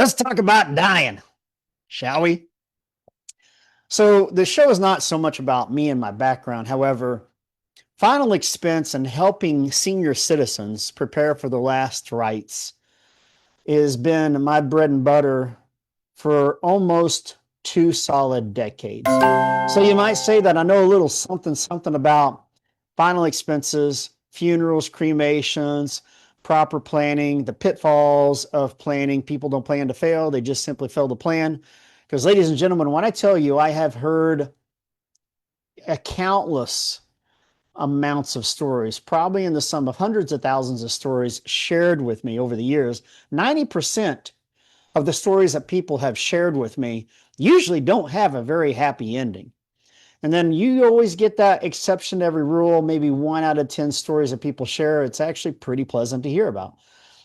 Let's talk about dying, shall we? So, the show is not so much about me and my background. However, final expense and helping senior citizens prepare for their last rites has been my bread and butter for almost 2 solid decades. So, you might say that I know a little something about final expenses, funerals, cremations, proper planning, the pitfalls of planning. People don't plan to fail, they just simply fail to plan. Because, ladies and gentlemen, when I tell you I have heard a countless amounts of stories, probably in the sum of hundreds of thousands of stories shared with me over the years, 90% of the stories that people have shared with me usually don't have a very happy ending. And then you always get that exception to every rule, maybe 1 out of 10 stories that people share. It's actually pretty pleasant to hear about.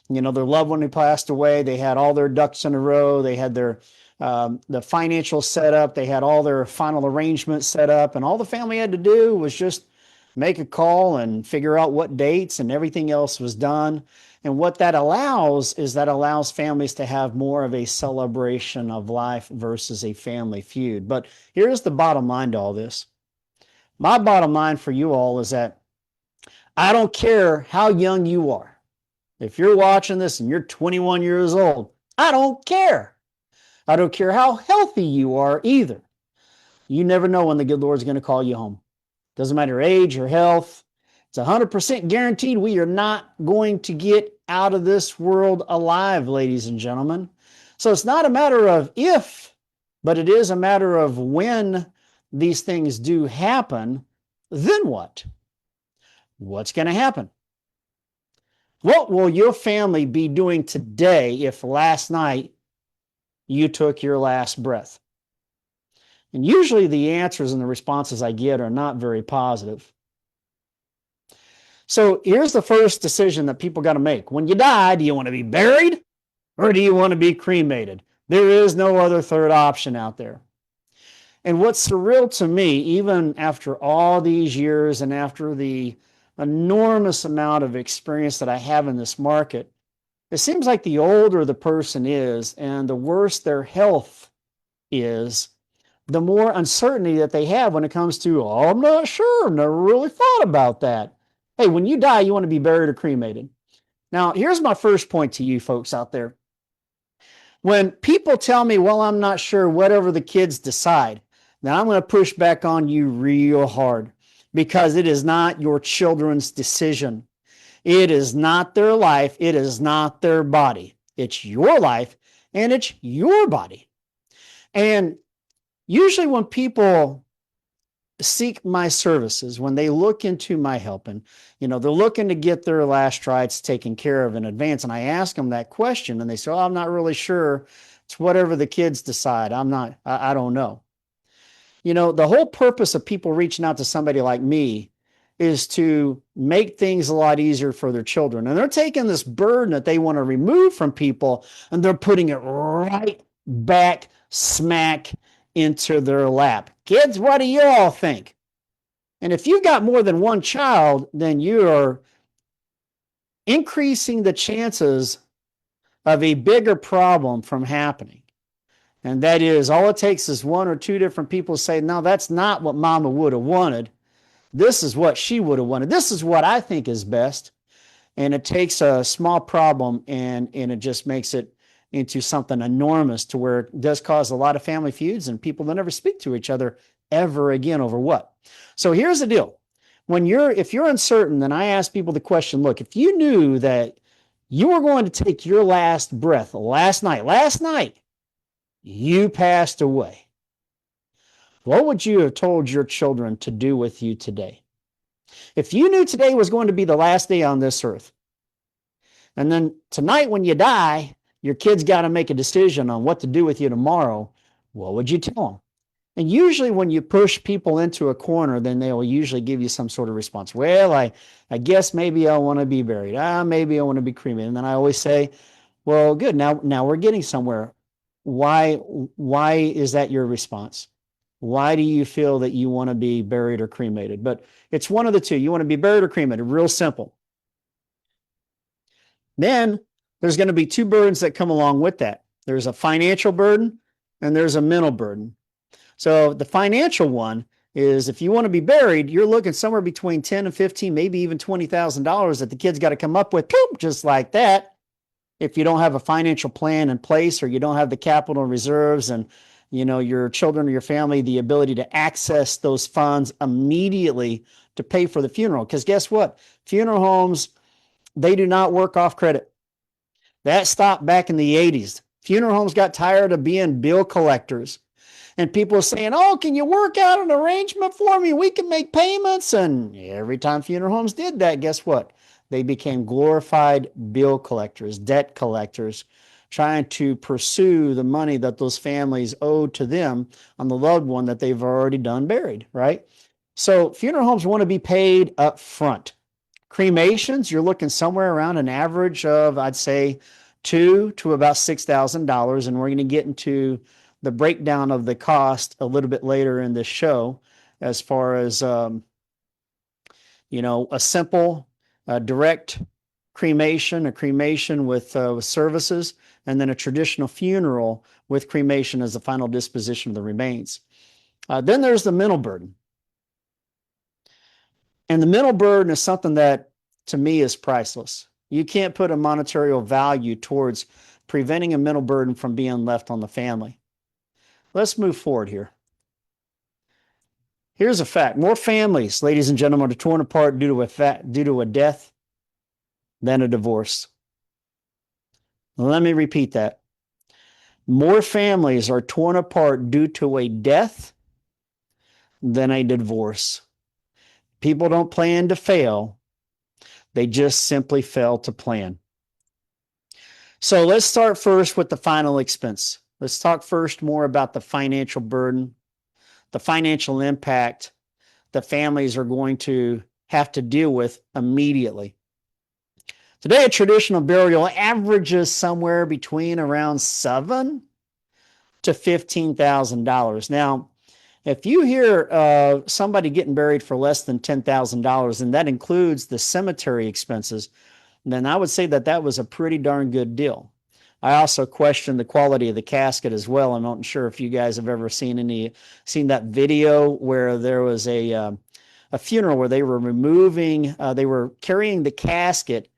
You know, their loved one who passed away, they had all their ducks in a row, they had their the financial setup, they had all their final arrangements set up, and all the family had to do was just make a call and figure out what dates, and everything else was done. And what that allows is that allows families to have more of a celebration of life versus a family feud. But here's the bottom line to all this. My bottom line for you all is that I don't care how young you are. If you're watching this and you're 21 years old, I don't care. I don't care how healthy you are either. You never know when the good Lord's going to call you home. Doesn't matter your age or health. It's 100% guaranteed we are not going to get out of this world alive, ladies and gentlemen. So it's not a matter of if, but it is a matter of when these things do happen, then what? What's going to happen? What will your family be doing today if last night you took your last breath? And usually the answers and the responses I get are not very positive. So here's the first decision that people got to make. When you die, do you want to be buried or do you want to be cremated? There is no other third option out there. And what's surreal to me, even after all these years and after the enormous amount of experience that I have in this market, it seems like the older the person is and the worse their health is, the more uncertainty that they have when it comes to, oh, I'm not sure, I've never really thought about that. Hey, when you die, you want to be buried or cremated. Now, here's my first point to you folks out there. When people tell me, well, I'm not sure, whatever the kids decide, now I'm going to push back on you real hard because it is not your children's decision. It is not their life. It is not their body. It's your life and it's your body. And usually when people seek my services, when they look into my help, and they're looking to get their last rites taken care of in advance, and I ask them that question and they say, oh, I'm not really sure, it's whatever the kids decide, I don't know. The whole purpose of people reaching out to somebody like me is to make things a lot easier for their children, and they're taking this burden that they want to remove from people and they're putting it right back smack into their lap. Kids, what do you all think? And if you've got more than one child, then you are increasing the chances of a bigger problem from happening. And that is, all it takes is one or two different people say, no, that's not what mama would have wanted. This is what she would have wanted. This is what I think is best. And it takes a small problem and it just makes it into something enormous to where it does cause a lot of family feuds and people will never speak to each other ever again over what. So here's the deal. If you're uncertain, then I ask people the question, look, if you knew that you were going to take your last breath last night, you passed away, what would you have told your children to do with you today? If you knew today was going to be the last day on this earth, and then tonight when you die, your kids got to make a decision on what to do with you tomorrow, what would you tell them? And usually when you push people into a corner, then they will usually give you some sort of response. Well, I guess maybe I want to be buried. Maybe I want to be cremated. And then I always say, well, good. Now we're getting somewhere. Why is that your response? Why do you feel that you want to be buried or cremated? But it's one of the two. You want to be buried or cremated. Real simple. Then there's going to be two burdens that come along with that. There's a financial burden and there's a mental burden. So the financial one is if you want to be buried, you're looking somewhere between 10 and 15, maybe even $20,000 that the kid's got to come up with, just like that. If you don't have a financial plan in place or you don't have the capital reserves and your children or your family, the ability to access those funds immediately to pay for the funeral. Because guess what? Funeral homes, they do not work off credit. That stopped back in the 80s. Funeral homes got tired of being bill collectors. And people are saying, oh, can you work out an arrangement for me? We can make payments. And every time funeral homes did that, guess what? They became glorified bill collectors, debt collectors, trying to pursue the money that those families owed to them on the loved one that they've already done buried, right? So funeral homes want to be paid up front. Cremations, you're looking somewhere around an average of, I'd say, $2,000 to about $6,000. And we're going to get into the breakdown of the cost a little bit later in this show, as far as a simple direct cremation, a cremation with services, and then a traditional funeral with cremation as the final disposition of the remains. Then there's the mental burden. And the mental burden is something that, to me, is priceless. You can't put a monetary value towards preventing a mental burden from being left on the family. Let's move forward here. Here's a fact. More families, ladies and gentlemen, are torn apart due to a death than a divorce. Let me repeat that. More families are torn apart due to a death than a divorce. People don't plan to fail. They just simply fail to plan. So let's start first with the final expense. Let's talk first more about the financial burden, the financial impact the families are going to have to deal with immediately. Today, a traditional burial averages somewhere between around $7,000 to $15,000. Now, if you hear somebody getting buried for less than $10,000, and that includes the cemetery expenses, then I would say that was a pretty darn good deal. I also question the quality of the casket as well. I'm not sure if you guys have ever seen that video where there was a funeral where they were carrying the casket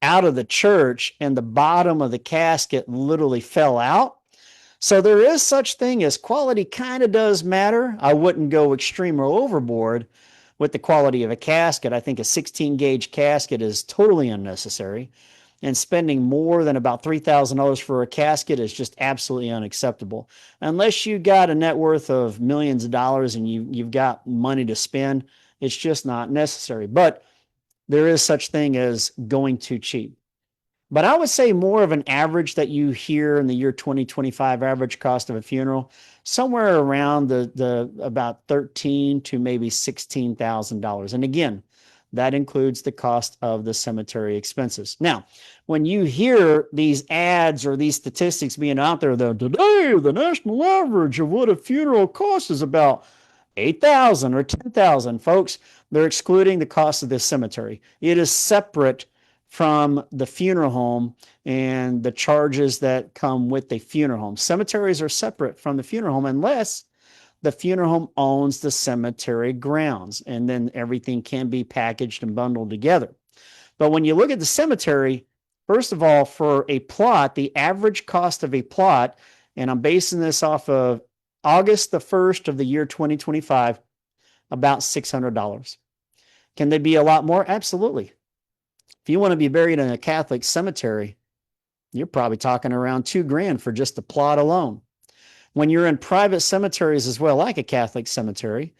out of the church, and the bottom of the casket literally fell out. So there is such thing as quality kind of does matter. I wouldn't go extreme or overboard with the quality of a casket. I think a 16 gauge casket is totally unnecessary, and spending more than about $3,000 for a casket is just absolutely unacceptable. Unless you got a net worth of millions of dollars and you've got money to spend, it's just not necessary. But there is such thing as going too cheap. But I would say more of an average that you hear in the year 2025 average cost of a funeral, somewhere around the about $13,000 to maybe $16,000. And again, that includes the cost of the cemetery expenses. Now, when you hear these ads or these statistics being out there, today the national average of what a funeral costs is about $8,000 or $10,000, folks, they're excluding the cost of the cemetery. It is separate from the funeral home and the charges that come with the funeral home. Cemeteries are separate from the funeral home unless the funeral home owns the cemetery grounds, and then everything can be packaged and bundled together. But when you look at the cemetery, first of all, for a plot, the average cost of a plot, and I'm basing this off of August the 1st of the year 2025, about $600. Can they be a lot more? Absolutely. If you want to be buried in a Catholic cemetery, you're probably talking around $2,000 for just the plot alone. When you're in private cemeteries as well, like a Catholic cemetery,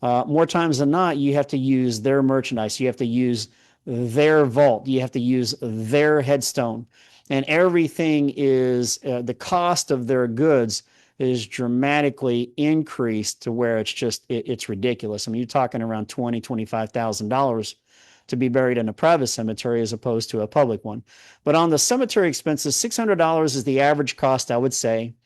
more times than not, you have to use their merchandise. You have to use their vault. You have to use their headstone. And everything is, the cost of their goods is dramatically increased to where it's ridiculous. I mean, you're talking around $20,000, $25,000 to be buried in a private cemetery as opposed to a public one. But on the cemetery expenses, $600 is the average cost, I would say,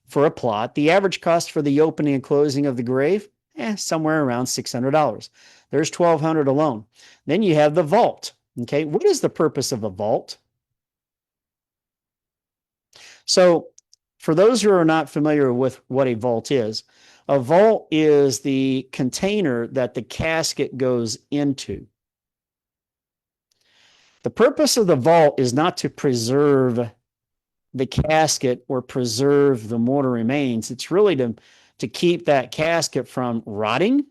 for a plot. The average cost for the opening and closing of the grave, somewhere around $600. There's $1,200 alone. Then you have the vault. Okay, what is the purpose of a vault? So For those who are not familiar with what a vault is, a vault is the container that the casket goes into. The purpose of the vault is not to preserve the casket or preserve the mortal remains. It's really to keep that casket from rotting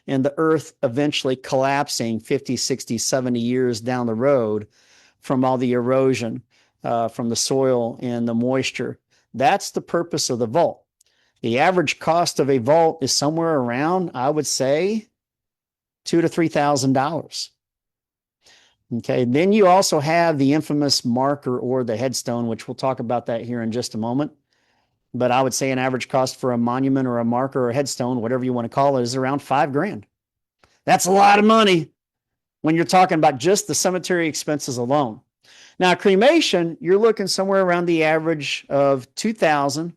and the earth eventually collapsing 50, 60, 70 years down the road from all the erosion from the soil and the moisture. That's the purpose of the vault. The average cost of a vault is somewhere around, I would say, $2,000 to $3,000. Okay, then you also have the infamous marker or the headstone, which we'll talk about that here in just a moment. But I would say an average cost for a monument or a marker or a headstone, whatever you want to call it, is around $5,000. That's a lot of money when you're talking about just the cemetery expenses alone. Now, cremation, you're looking somewhere around the average of $2,000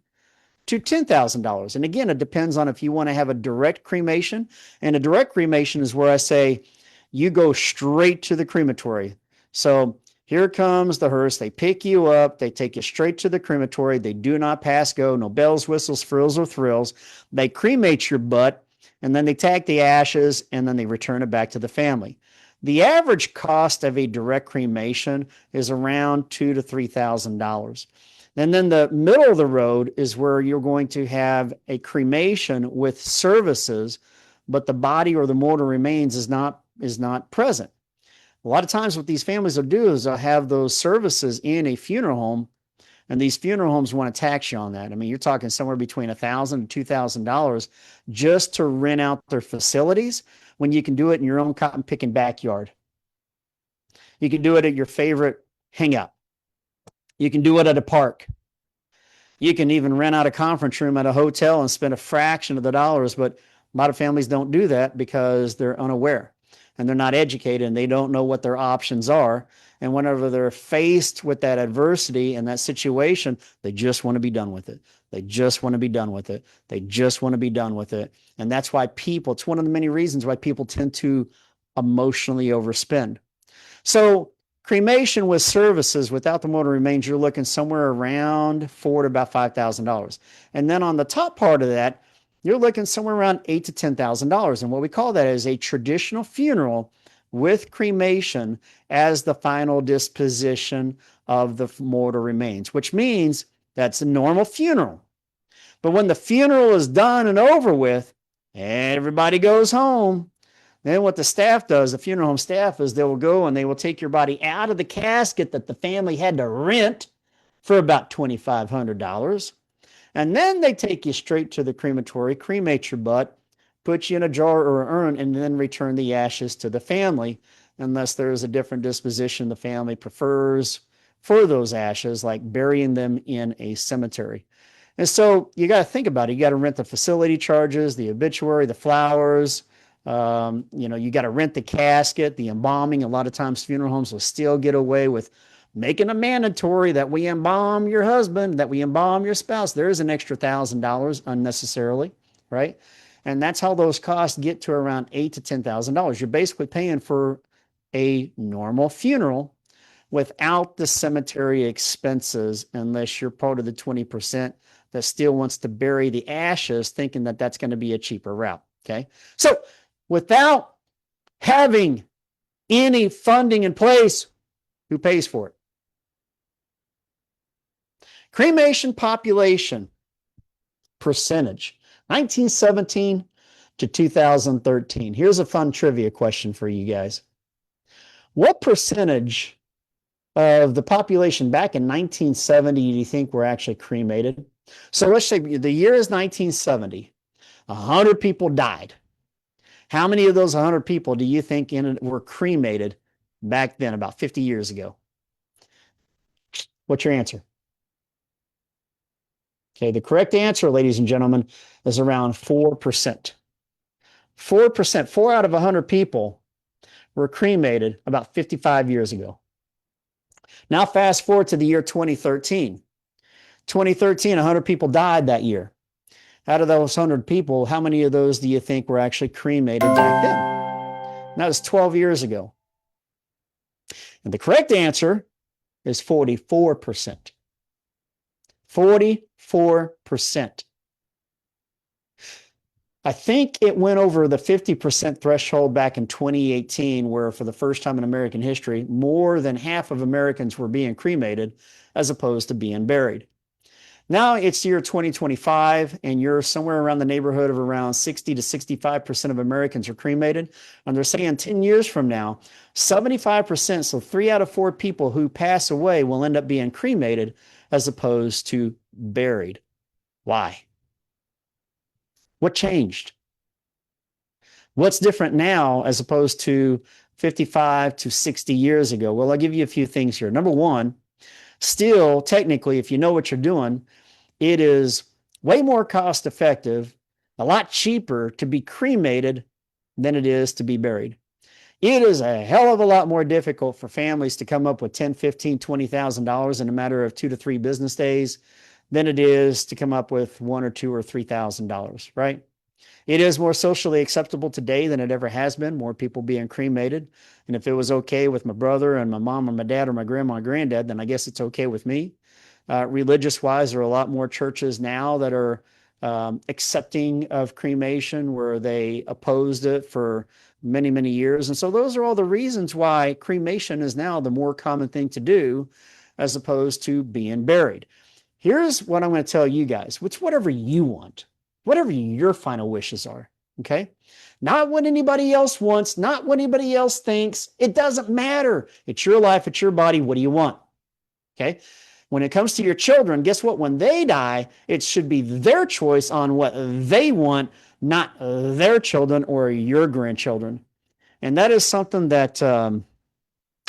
to $10,000. And again, it depends on if you want to have a direct cremation. And a direct cremation is where I say you go straight to the crematory. So here comes the hearse. They pick you up. They take you straight to the crematory. They do not pass go. No bells, whistles, frills, or thrills. They cremate your butt, and then they take the ashes, and then they return it back to the family. The average cost of a direct cremation is around $2,000 to $3,000. And then the middle of the road is where you're going to have a cremation with services, but the body or the mortal remains is not present. A lot of times what these families will do is they'll have those services in a funeral home, and these funeral homes want to tax you on that. I mean, you're talking somewhere between $1,000 to $2,000 just to rent out their facilities when you can do it in your own cotton picking backyard. You can do it at your favorite hangout. You can do it at a park. You can even rent out a conference room at a hotel and spend a fraction of the dollars, but a lot of families don't do that because they're unaware and they're not educated and they don't know what their options are. And whenever they're faced with that adversity and that situation, they just want to be done with it. They just want to be done with it. They just want to be done with it. And that's why it's one of the many reasons why people tend to emotionally overspend. So cremation with services without the mortal remains, you're looking somewhere around $4,000 to about $5,000. And then on the top part of that, you're looking somewhere around $8,000 to $10,000. And what we call that is a traditional funeral with cremation as the final disposition of the mortal remains, which means that's a normal funeral. But when the funeral is done and over with, everybody goes home. Then what the staff does, the funeral home staff, is they will go and they will take your body out of the casket that the family had to rent for about $2,500. And then they take you straight to the crematory, cremate your butt, put you in a jar or an urn, and then return the ashes to the family, unless there is a different disposition the family prefers for those ashes, like burying them in a cemetery. And so you got to think about it. You got to rent the facility charges, the obituary, the flowers. You got to rent the casket, the embalming. A lot of times funeral homes will still get away with making it mandatory that we embalm your husband, that we embalm your spouse. There is an extra $1,000 unnecessarily, right? And that's how those costs get to around $8,000 to $10,000. You're basically paying for a normal funeral without the cemetery expenses, unless you're part of the 20% that still wants to bury the ashes, thinking that that's going to be a cheaper route. Okay. So without having any funding in place, who pays for it? Cremation population percentage, 1917 to 2013. Here's a fun trivia question for you guys. What percentage of the population back in 1970 do you think were actually cremated? So let's say the year is 1970. 100 people died. How many of those 100 people do you think were cremated back then, about 50 years ago? What's your answer? Okay, the correct answer, ladies and gentlemen, is around 4%. 4%, 4 out of 100 people were cremated about 55 years ago. Now fast forward to the year 2013. 2013, 100 people died that year. Out of those 100 people, how many of those do you think were actually cremated back then? That was 12 years ago. And the correct answer is 44%. 44%. I think it went over the 50% threshold back in 2018, where for the first time in American history, more than half of Americans were being cremated as opposed to being buried. Now it's year 2025, and you're somewhere around the neighborhood of around 60 to 65% of Americans are cremated. And they're saying 10 years from now, 75%, so 3 out of 4 people who pass away will end up being cremated as opposed to buried. Why? What changed? What's different now as opposed to 55 to 60 years ago? Well, I'll give you a few things here. Number one, still, technically, if you know what you're doing, it is way more cost effective, a lot cheaper to be cremated than it is to be buried. It is a hell of a lot more difficult for families to come up with $10,000, $15,000, $20,000 in a matter of 2 to 3 business days than it is to come up with $1,000 or $2,000 or $3,000, right? It is more socially acceptable today than it ever has been, more people being cremated. And if it was okay with my brother and my mom or my dad or my grandma and granddad, then I guess it's okay with me. Religious-wise, there are a lot more churches now that are accepting of cremation, where they opposed it for many, many years. And so those are all the reasons why cremation is now the more common thing to do as opposed to being buried. Here's what I'm going to tell you guys. It's whatever you want, whatever your final wishes are, okay? Not what anybody else wants, not what anybody else thinks. It doesn't matter. It's your life, it's your body. What do you want? Okay? When it comes to your children, guess what? When they die, it should be their choice on what they want, not their children or your grandchildren. And that is something that I'm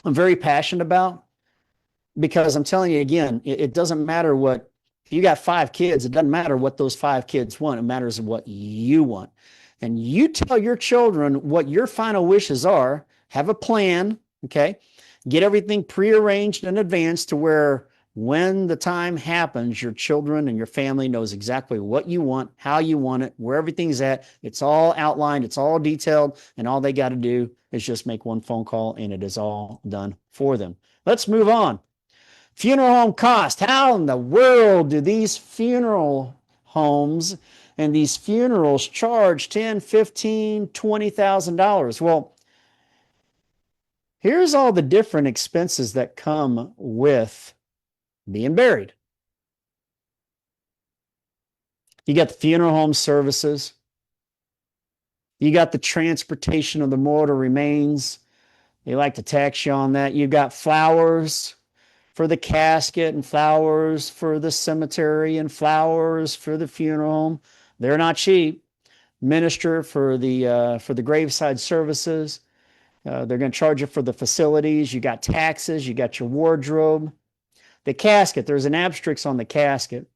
very passionate about, because I'm telling you again, it doesn't matter what, if you got 5 kids, it doesn't matter what those 5 kids want. It matters what you want. And you tell your children what your final wishes are, have a plan, okay? Get everything prearranged in advance to where when the time happens, your children and your family knows exactly what you want, how you want it, where everything's at. It's all outlined, it's all detailed, and all they got to do is just make one phone call and it is all done for them. Let's move on. Funeral home cost. How in the world do these funeral homes and these funerals charge $10,000, $15,000, $20,000? Well, here's all the different expenses that come with being buried. You got the funeral home services. You got the transportation of the mortal remains. They like to tax you on that. You've got flowers for the casket and flowers for the cemetery and flowers for the funeral home. They're not cheap. Minister for the graveside services. They're going to charge you for the facilities. You got taxes. You got your wardrobe. The casket, there's an asterisk on the casket.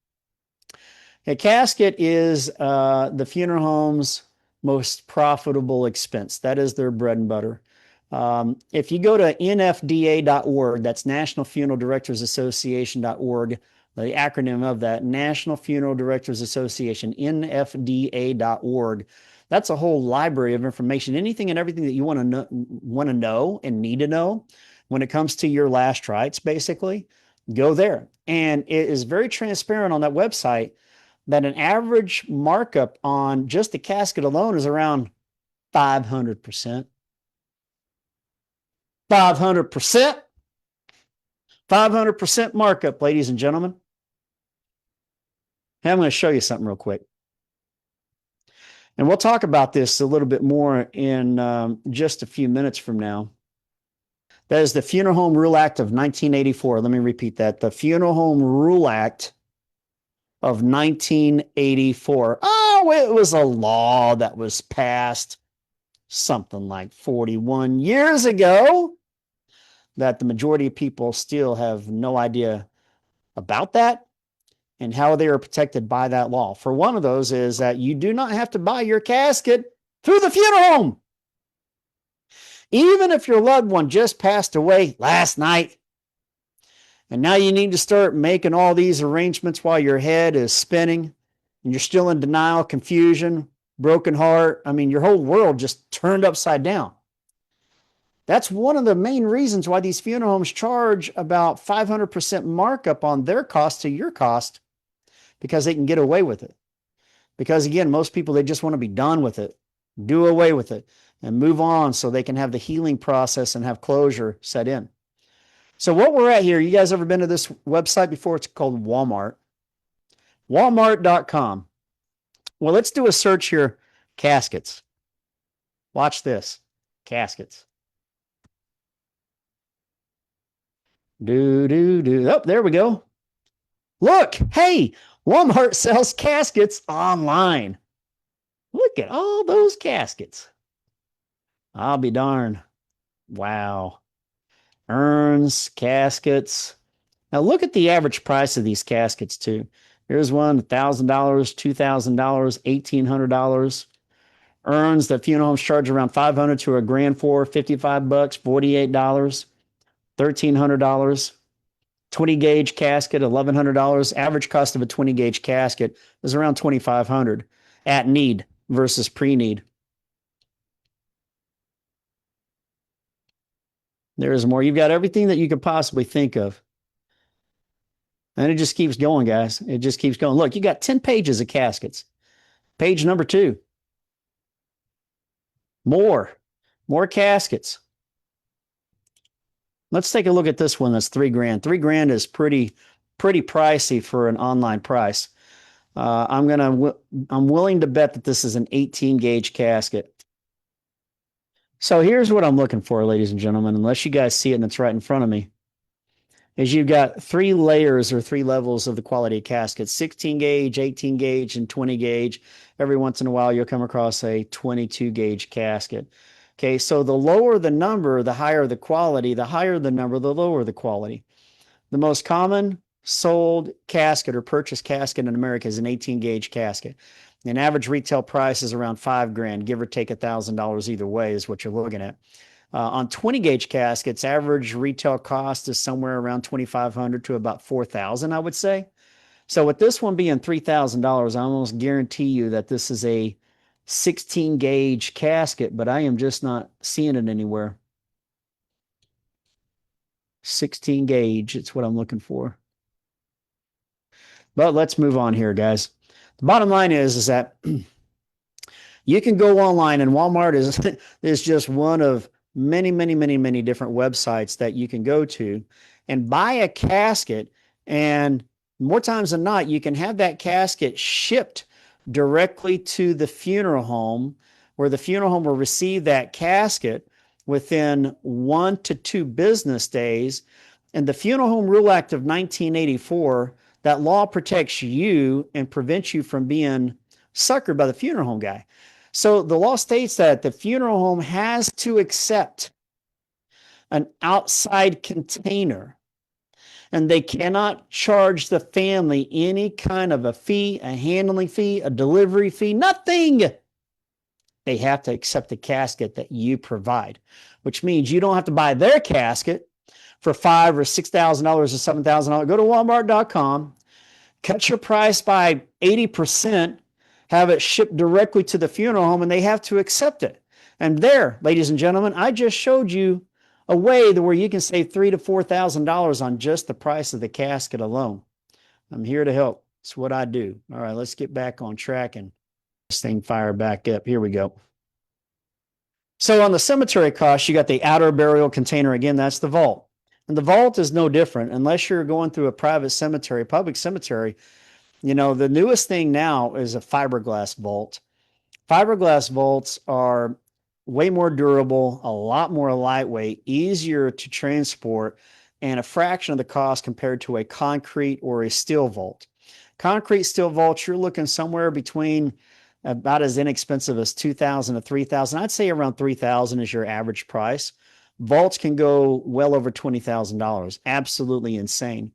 A casket is the funeral home's most profitable expense. That is their bread and butter. If you go to nfda.org, that's National Funeral Directors Association.org, the acronym of that, National Funeral Directors Association, nfda.org. That's a whole library of information, anything and everything that you want to know and need to know when it comes to your last rites, basically. Go there. And it is very transparent on that website that an average markup on just the casket alone is around 500%. 500%. 500% markup, ladies and gentlemen. And I'm going to show you something real quick. And we'll talk about this a little bit more in just a few minutes from now. That is the Funeral Home Rule Act of 1984. Let me repeat that. The Funeral Home Rule Act of 1984. Oh, it was a law that was passed something like 41 years ago that the majority of people still have no idea about that and how they are protected by that law. For one of those is that you do not have to buy your casket through the funeral home. Even if your loved one just passed away last night, and now you need to start making all these arrangements while your head is spinning, and you're still in denial, confusion, broken heart. I mean, your whole world just turned upside down. That's one of the main reasons why these funeral homes charge about 500% markup on their cost to your cost, because they can get away with it. Because again, most people, they just want to be done with it, do away with it, and move on so they can have the healing process and have closure set in. So what we're at here, you guys ever been to this website before? It's called Walmart. Walmart.com. Well, let's do a search here. Caskets. Watch this. Caskets. Oh, there we go. Look, hey, Walmart sells caskets online. Look at all those caskets. I'll be darned. Wow. Urns, caskets. Now look at the average price of these caskets too. Here's one, $1,000, $2,000, $1,800. Urns that funeral homes charge around $500 to $1,000 for, $55, $48, $1,300. 20 gauge casket, $1,100. Average cost of a 20 gauge casket is around $2,500 at need versus pre-need. There's more. You've got everything that you could possibly think of. And it just keeps going, guys. It just keeps going. Look, you got 10 pages of caskets. Page number 2. More caskets. Let's take a look at this one. That's $3,000. $3,000 is pretty pricey for an online price. I'm willing to bet that this is an 18 gauge casket. So here's what I'm looking for, ladies and gentlemen, unless you guys see it and it's right in front of me, is you've got 3 layers or 3 levels of the quality of caskets: 16 gauge, 18 gauge, and 20 gauge. Every once in a while, you'll come across a 22 gauge casket. Okay, so the lower the number, the higher the quality. The higher the number, the lower the quality. The most common sold casket or purchased casket in America is an 18 gauge casket. An average retail price is around $5,000, give or take $1,000 either way is what you're looking at. On 20 gauge caskets, average retail cost is somewhere around $2,500 to about $4,000, I would say. So with this one being $3,000, I almost guarantee you that this is a 16 gauge casket, but I am just not seeing it anywhere. 16 gauge, it's what I'm looking for. But let's move on here, guys. The bottom line is that you can go online, and Walmart is just one of many different websites that you can go to and buy a casket. And more times than not, you can have that casket shipped directly to the funeral home, where the funeral home will receive that casket within 1 to 2 business days. And the Funeral Home Rule Act of 1984, that law protects you and prevents you from being suckered by the funeral home guy. So the law states that the funeral home has to accept an outside container, and they cannot charge the family any kind of a fee, a handling fee, a delivery fee, nothing. They have to accept the casket that you provide, which means you don't have to buy their casket for $5,000 or $6,000 or $7,000. Go to Walmart.com, cut your price by 80%, have it shipped directly to the funeral home, and they have to accept it. And there, ladies and gentlemen, I just showed you a way where you can save $3,000 to $4,000 on just the price of the casket alone. I'm here to help. It's what I do. All right, let's get back on track and this thing fire back up. Here we go. So on the cemetery cost, you got the outer burial container. Again, that's the vault. And the vault is no different unless you're going through a private cemetery, public cemetery. You know, the newest thing now is a fiberglass vault. Fiberglass vaults are way more durable, a lot more lightweight, easier to transport, and a fraction of the cost compared to a concrete or a steel vault. Concrete steel vaults, you're looking somewhere between about as inexpensive as $2,000 to $3,000. I'd say around $3,000 is your average price. Vaults can go well over $20,000. Absolutely insane.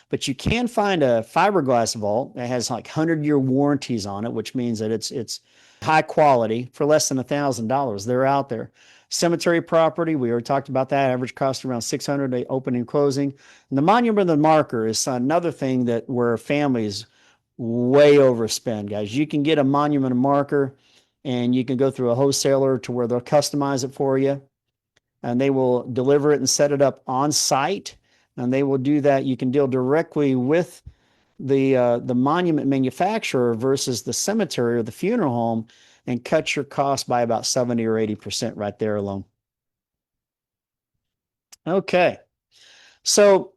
But you can find a fiberglass vault that has like 100-year warranties on it, which means that it's high quality for less than $1,000. They're out there. Cemetery property, we already talked about that. Average cost around $600 to open and closing. And the monument of the marker is another thing that where families way overspend, guys. You can get a monument marker, and you can go through a wholesaler to where they'll customize it for you, and they will deliver it and set it up on site. And they will do that. You can deal directly with the monument manufacturer versus the cemetery or the funeral home and cut your cost by about 70 or 80% right there alone. Okay. So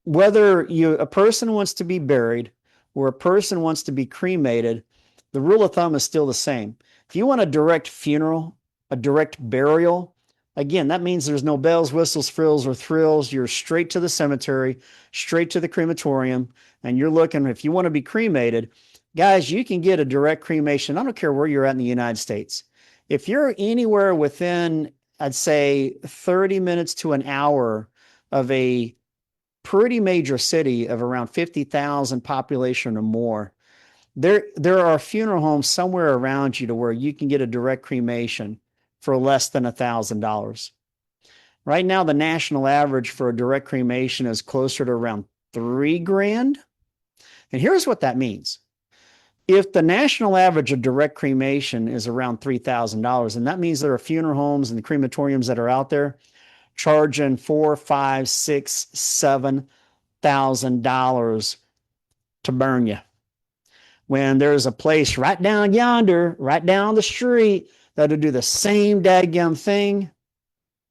whether a person wants to be buried or a person wants to be cremated, the rule of thumb is still the same. If you want a direct funeral, a direct burial, again, that means there's no bells, whistles, frills, or thrills. You're straight to the cemetery, straight to the crematorium, and you're looking, if you want to be cremated, guys, you can get a direct cremation. I don't care where you're at in the United States. If you're anywhere within, I'd say, 30 minutes to an hour of a pretty major city of around 50,000 population or more, there are funeral homes somewhere around you to where you can get a direct cremation for less than $1,000. Right now, the national average for a direct cremation is closer to around $3,000. And here's what that means. If the national average of direct cremation is around $3,000, and that means there are funeral homes and the crematoriums that are out there charging $4,000, $5,000, $6,000, $7,000 to burn you. When there's a place right down yonder, right down the street, that'll do the same dadgum thing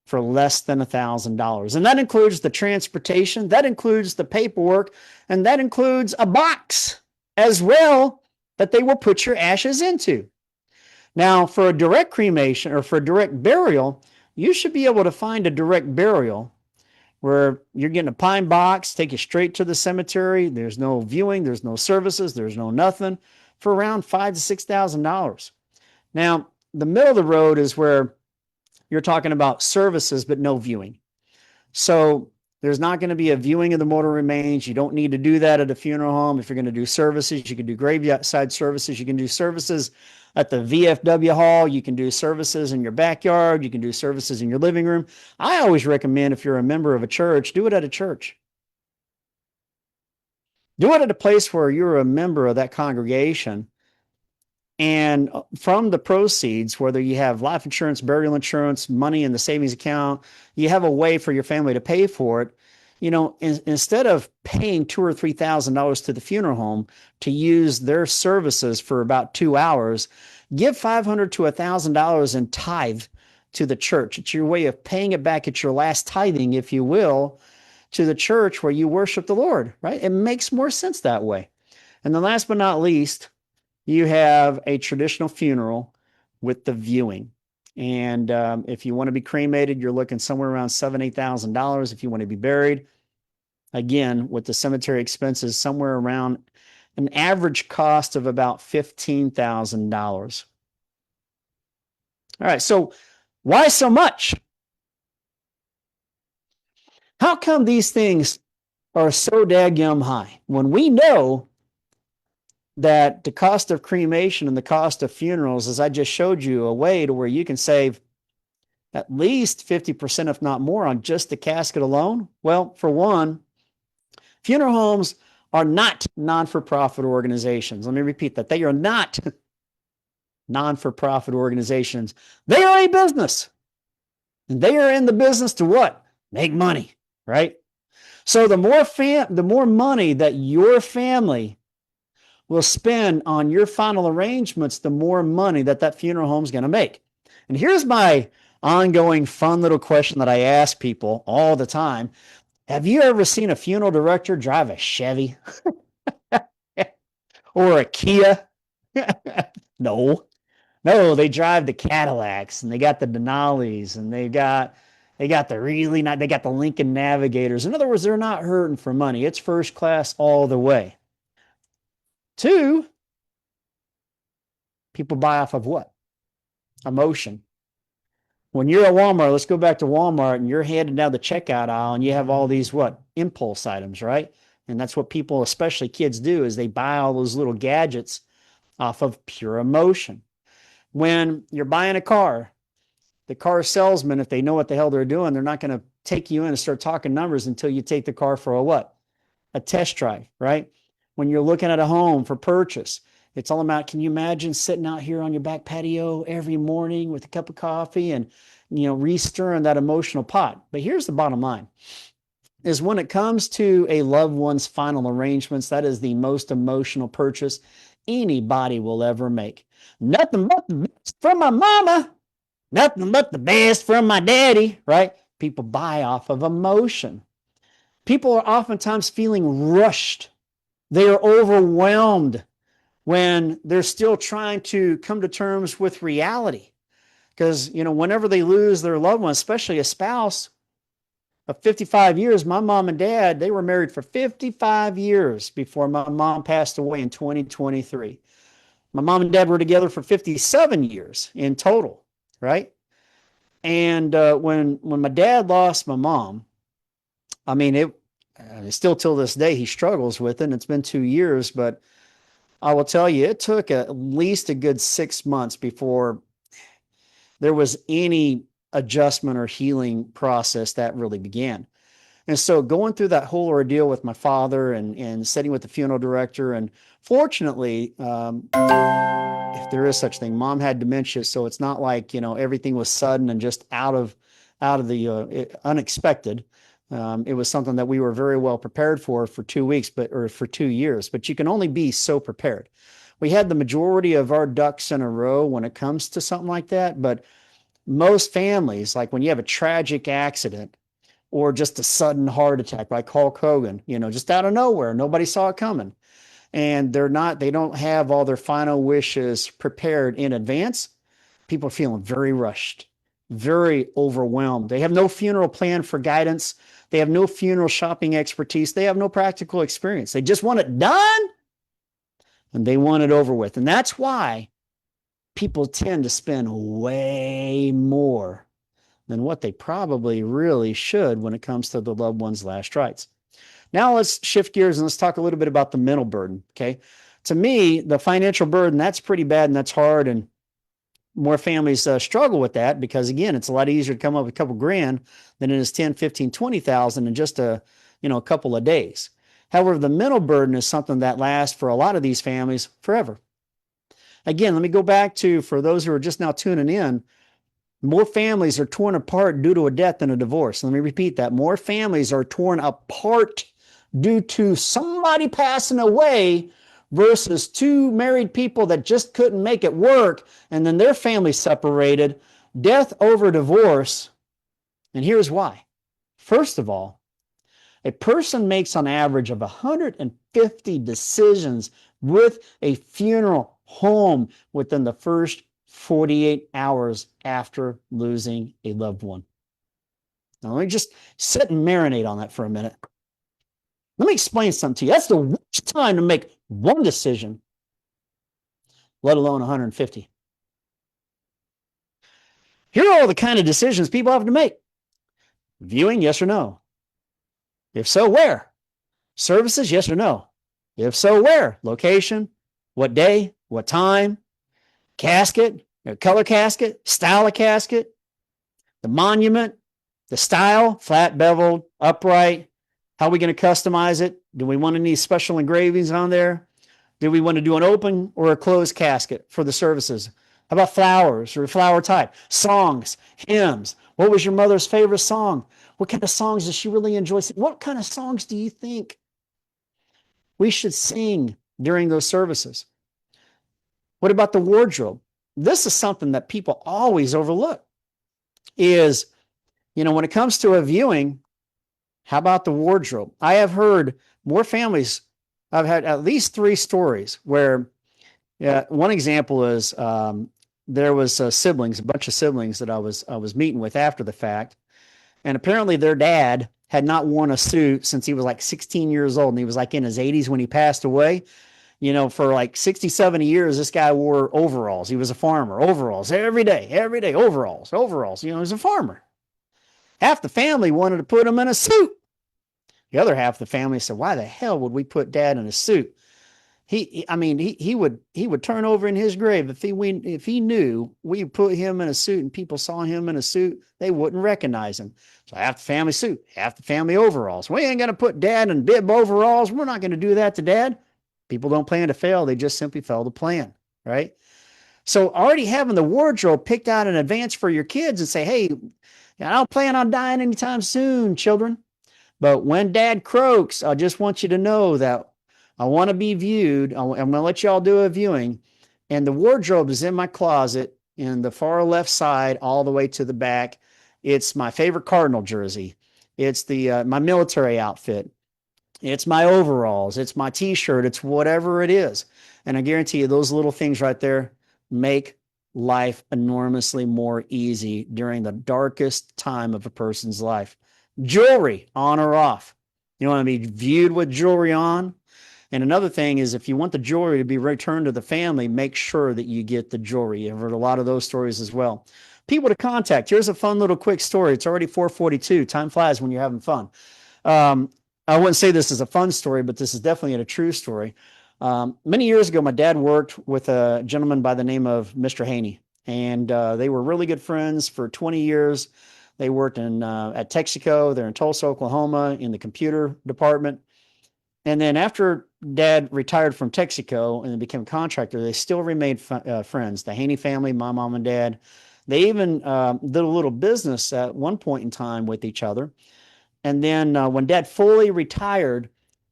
for less than $1,000. And that includes the transportation, that includes the paperwork, and that includes a box as well that they will put your ashes into. Now, for a direct cremation or for a direct burial, you should be able to find a direct burial where you're getting a pine box, take you straight to the cemetery. There's no viewing, there's no services, there's no nothing, for around $5,000 to $6,000. Now, the middle of the road is where you're talking about services, but no viewing. So there's not going to be a viewing of the mortal remains. You don't need to do that at a funeral home. If you're going to do services, you can do graveside services. You can do services at the VFW hall. You can do services in your backyard. You can do services in your living room. I always recommend, if you're a member of a church, do it at a church. Do it at a place where you're a member of that congregation. And from the proceeds, whether you have life insurance, burial insurance, money in the savings account, you have a way for your family to pay for it. You know, instead of paying $2,000 or $3,000 to the funeral home to use their services for about 2 hours, give $500 to $1,000 in tithe to the church. It's your way of paying it back at your last tithing, if you will, to the church where you worship the Lord, right? It makes more sense that way. And then last but not least, you have a traditional funeral with the viewing. And if you want to be cremated, you're looking somewhere around $7,000, $8,000. If you want to be buried, again, with the cemetery expenses, somewhere around an average cost of about $15,000. All right, so why so much? How come these things are so daggum high when we know that the cost of cremation and the cost of funerals, as I just showed you, a way to where you can save at least 50%, if not more, on just the casket alone? Well, for one, funeral homes are not non-for-profit organizations. Let me repeat that. They are not non-for-profit organizations. They are a business. And they are in the business to what? Make money, right? So the more money that your family will spend on your final arrangements, the more money that funeral home is going to make. And here's my ongoing fun little question that I ask people all the time. Have you ever seen a funeral director drive a Chevy or a Kia? No, they drive the Cadillacs, and they got the Denali's, and they got the Lincoln Navigators. In other words, they're not hurting for money. It's first class all the way. Two, people buy off of what? Emotion. When you're at Walmart, let's go back to Walmart, and you're heading down the checkout aisle, and you have all these what? Impulse items, right? And that's what people, especially kids, do, is they buy all those little gadgets off of pure emotion. When you're buying a car, the car salesman, if they know what the hell they're doing, they're not going to take you in and start talking numbers until you take the car for a what? A test drive, right? When you're looking at a home for purchase, it's all about, can you imagine sitting out here on your back patio every morning with a cup of coffee and, re-stirring that emotional pot? But here's the bottom line. is when it comes to a loved one's final arrangements, that is the most emotional purchase anybody will ever make. Nothing but the best from my mama, nothing but the best from my daddy, right? People buy off of emotion. People are oftentimes feeling rushed. They are overwhelmed when they're still trying to come to terms with reality. Because, whenever they lose their loved one, especially a spouse of 55 years, my mom and dad, they were married for 55 years before my mom passed away in 2023. My mom and dad were together for 57 years in total, right? And when my dad lost my mom, I mean, still till this day, he struggles with it. And it's been 2 years, but I will tell you, it took at least a good 6 months before there was any adjustment or healing process that really began. And so going through that whole ordeal with my father and sitting with the funeral director, and fortunately, if there is such thing, mom had dementia, so it's not like everything was sudden and just out of the unexpected. It was something that we were very well prepared for 2 weeks, or for 2 years. But you can only be so prepared. We had the majority of our ducks in a row when it comes to something like that. But most families, like when you have a tragic accident or just a sudden heart attack like Hulk Hogan, just out of nowhere, nobody saw it coming. And they don't have all their final wishes prepared in advance. People are feeling very rushed, very overwhelmed. They have no funeral plan for guidance. They have no funeral shopping expertise. They have no practical experience. They just want it done and they want it over with. And that's why people tend to spend way more than what they probably really should when it comes to the loved one's last rites. Now let's shift gears and let's talk a little bit about the mental burden. Okay. To me, the financial burden, that's pretty bad and that's hard. And more families struggle with that because, again, it's a lot easier to come up with a couple grand than it is 10, 15, 20,000 in just a couple of days. However, the mental burden is something that lasts for a lot of these families forever. Again, let me go back to, for those who are just now tuning in, more families are torn apart due to a death than a divorce. Let me repeat that. More families are torn apart due to somebody passing away versus two married people that just couldn't make it work and then their family separated. Death over divorce. And here's why. First of all, a person makes on average of 150 decisions with a funeral home within the first 48 hours after losing a loved one. Now, let me just sit and marinate on that for a minute. Let me explain something to you. That's the worst time to make one decision, let alone 150. Here are all the kind of decisions people have to make. Viewing, yes or no? If so, where? Services, yes or no? If so, where? Location, what day, what time? Casket, color casket, style of casket, the monument, the style, flat beveled, upright. How are we going to customize it? Do we want any special engravings on there? Do we want to do an open or a closed casket for the services? How about flowers or flower type? Songs, hymns. What was your mother's favorite song? What kind of songs does she really enjoy? What kind of songs do you think we should sing during those services? What about the wardrobe? This is something that people always overlook is, when it comes to a viewing, how about the wardrobe? I have heard more families. I've had at least 3 stories where, one example is there was siblings, a bunch of siblings that I was meeting with after the fact, and apparently their dad had not worn a suit since he was like 16 years old, and he was like in his 80s when he passed away. For like 60, 70 years, this guy wore overalls. He was a farmer, overalls every day, overalls. He was a farmer. Half the family wanted to put him in a suit. The other half of the family said, why the hell would we put dad in a suit? He would turn over in his grave if he knew we put him in a suit and people saw him in a suit, they wouldn't recognize him. So half the family suit, half the family overalls. We ain't going to put dad in bib overalls. We're not going to do that to dad. People don't plan to fail. They just simply fail to plan, right? So already having the wardrobe picked out in advance for your kids and say, hey, I don't plan on dying anytime soon, children. But when dad croaks, I just want you to know that I want to be viewed. I'm going to let y'all do a viewing. And the wardrobe is in my closet in the far left side, all the way to the back. It's my favorite Cardinal jersey. It's the my military outfit. It's my overalls. It's my t-shirt. It's whatever it is. And I guarantee you those little things right there make life enormously more easy during the darkest time of a person's life. Jewelry on or off. You want to be viewed with jewelry on. And another thing is if you want the jewelry to be returned to the family, make sure that you get the jewelry. I've heard a lot of those stories as well. People to contact. Here's a fun little quick story. It's already 4:42. Time flies when you're having fun. Um, I wouldn't say this is a fun story, but this is definitely a true story. Many years ago, my dad worked with a gentleman by the name of Mr. Haney, and they were really good friends for 20 years. They worked in at Texaco. They're in Tulsa, Oklahoma, in the computer department. And then after dad retired from Texaco and became a contractor, they still remained friends. The Haney family, my mom and dad, they even did a little business at one point in time with each other. And then when dad fully retired,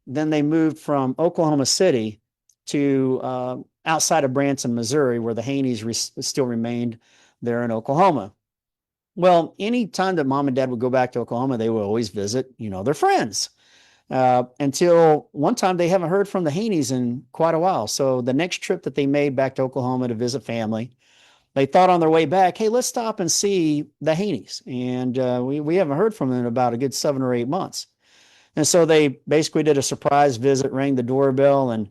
then they moved from Oklahoma City to outside of Branson, Missouri, where the Haneys still remained there in Oklahoma. Well, any time that mom and dad would go back to Oklahoma, they would always visit, their friends. Until one time they haven't heard from the Haneys in quite a while. So the next trip that they made back to Oklahoma to visit family, they thought on their way back, hey, let's stop and see the Haneys. And we haven't heard from them in about a good 7 or 8 months. And so they basically did a surprise visit, rang the doorbell, and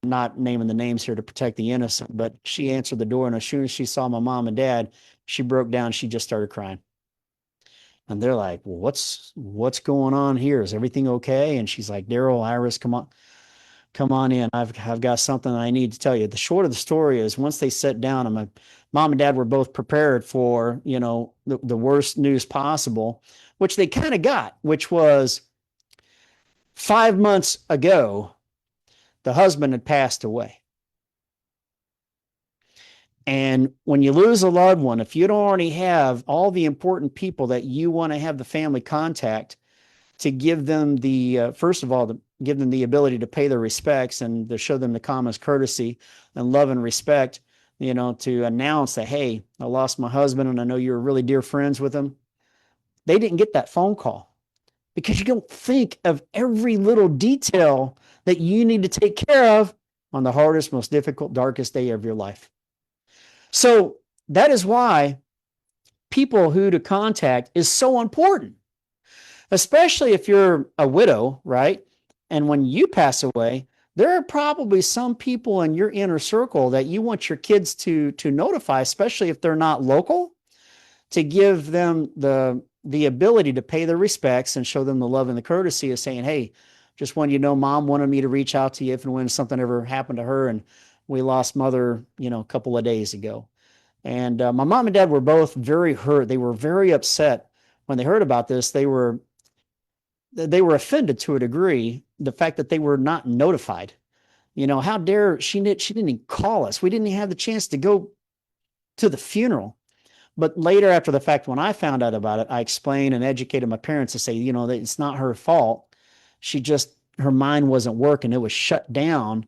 not naming the names here to protect the innocent, but she answered the door. And as soon as she saw my mom and dad, she broke down. She just started crying. And they're like, well, what's going on here? Is everything okay? And she's like, Daryl, Iris, come on in. I've got something I need to tell you. The short of the story is once they sat down, and my mom and dad were both prepared for, the worst news possible, which they kind of got, which was 5 months ago, the husband had passed away. And when you lose a loved one, if you don't already have all the important people that you want to have the family contact to give them the, first of all, to give them the ability to pay their respects and to show them the common courtesy and love and respect, to announce that, hey, I lost my husband and I know you're really dear friends with him. They didn't get that phone call because you don't think of every little detail that you need to take care of on the hardest, most difficult, darkest day of your life. So that is why people who to contact is so important, especially if you're a widow, right? And when you pass away, there are probably some people in your inner circle that you want your kids to notify, especially if they're not local, to give them the ability to pay their respects and show them the love and the courtesy of saying, hey, just wanted you to know mom wanted me to reach out to you if and when something ever happened to her and we lost mother, a couple of days ago. And my mom and dad were both very hurt. They were very upset when they heard about this. They were offended to a degree, the fact that they were not notified. How dare she didn't even call us. We didn't even have the chance to go to the funeral. But later after the fact, when I found out about it, I explained and educated my parents to say, that it's not her fault. Her mind wasn't working. It was shut down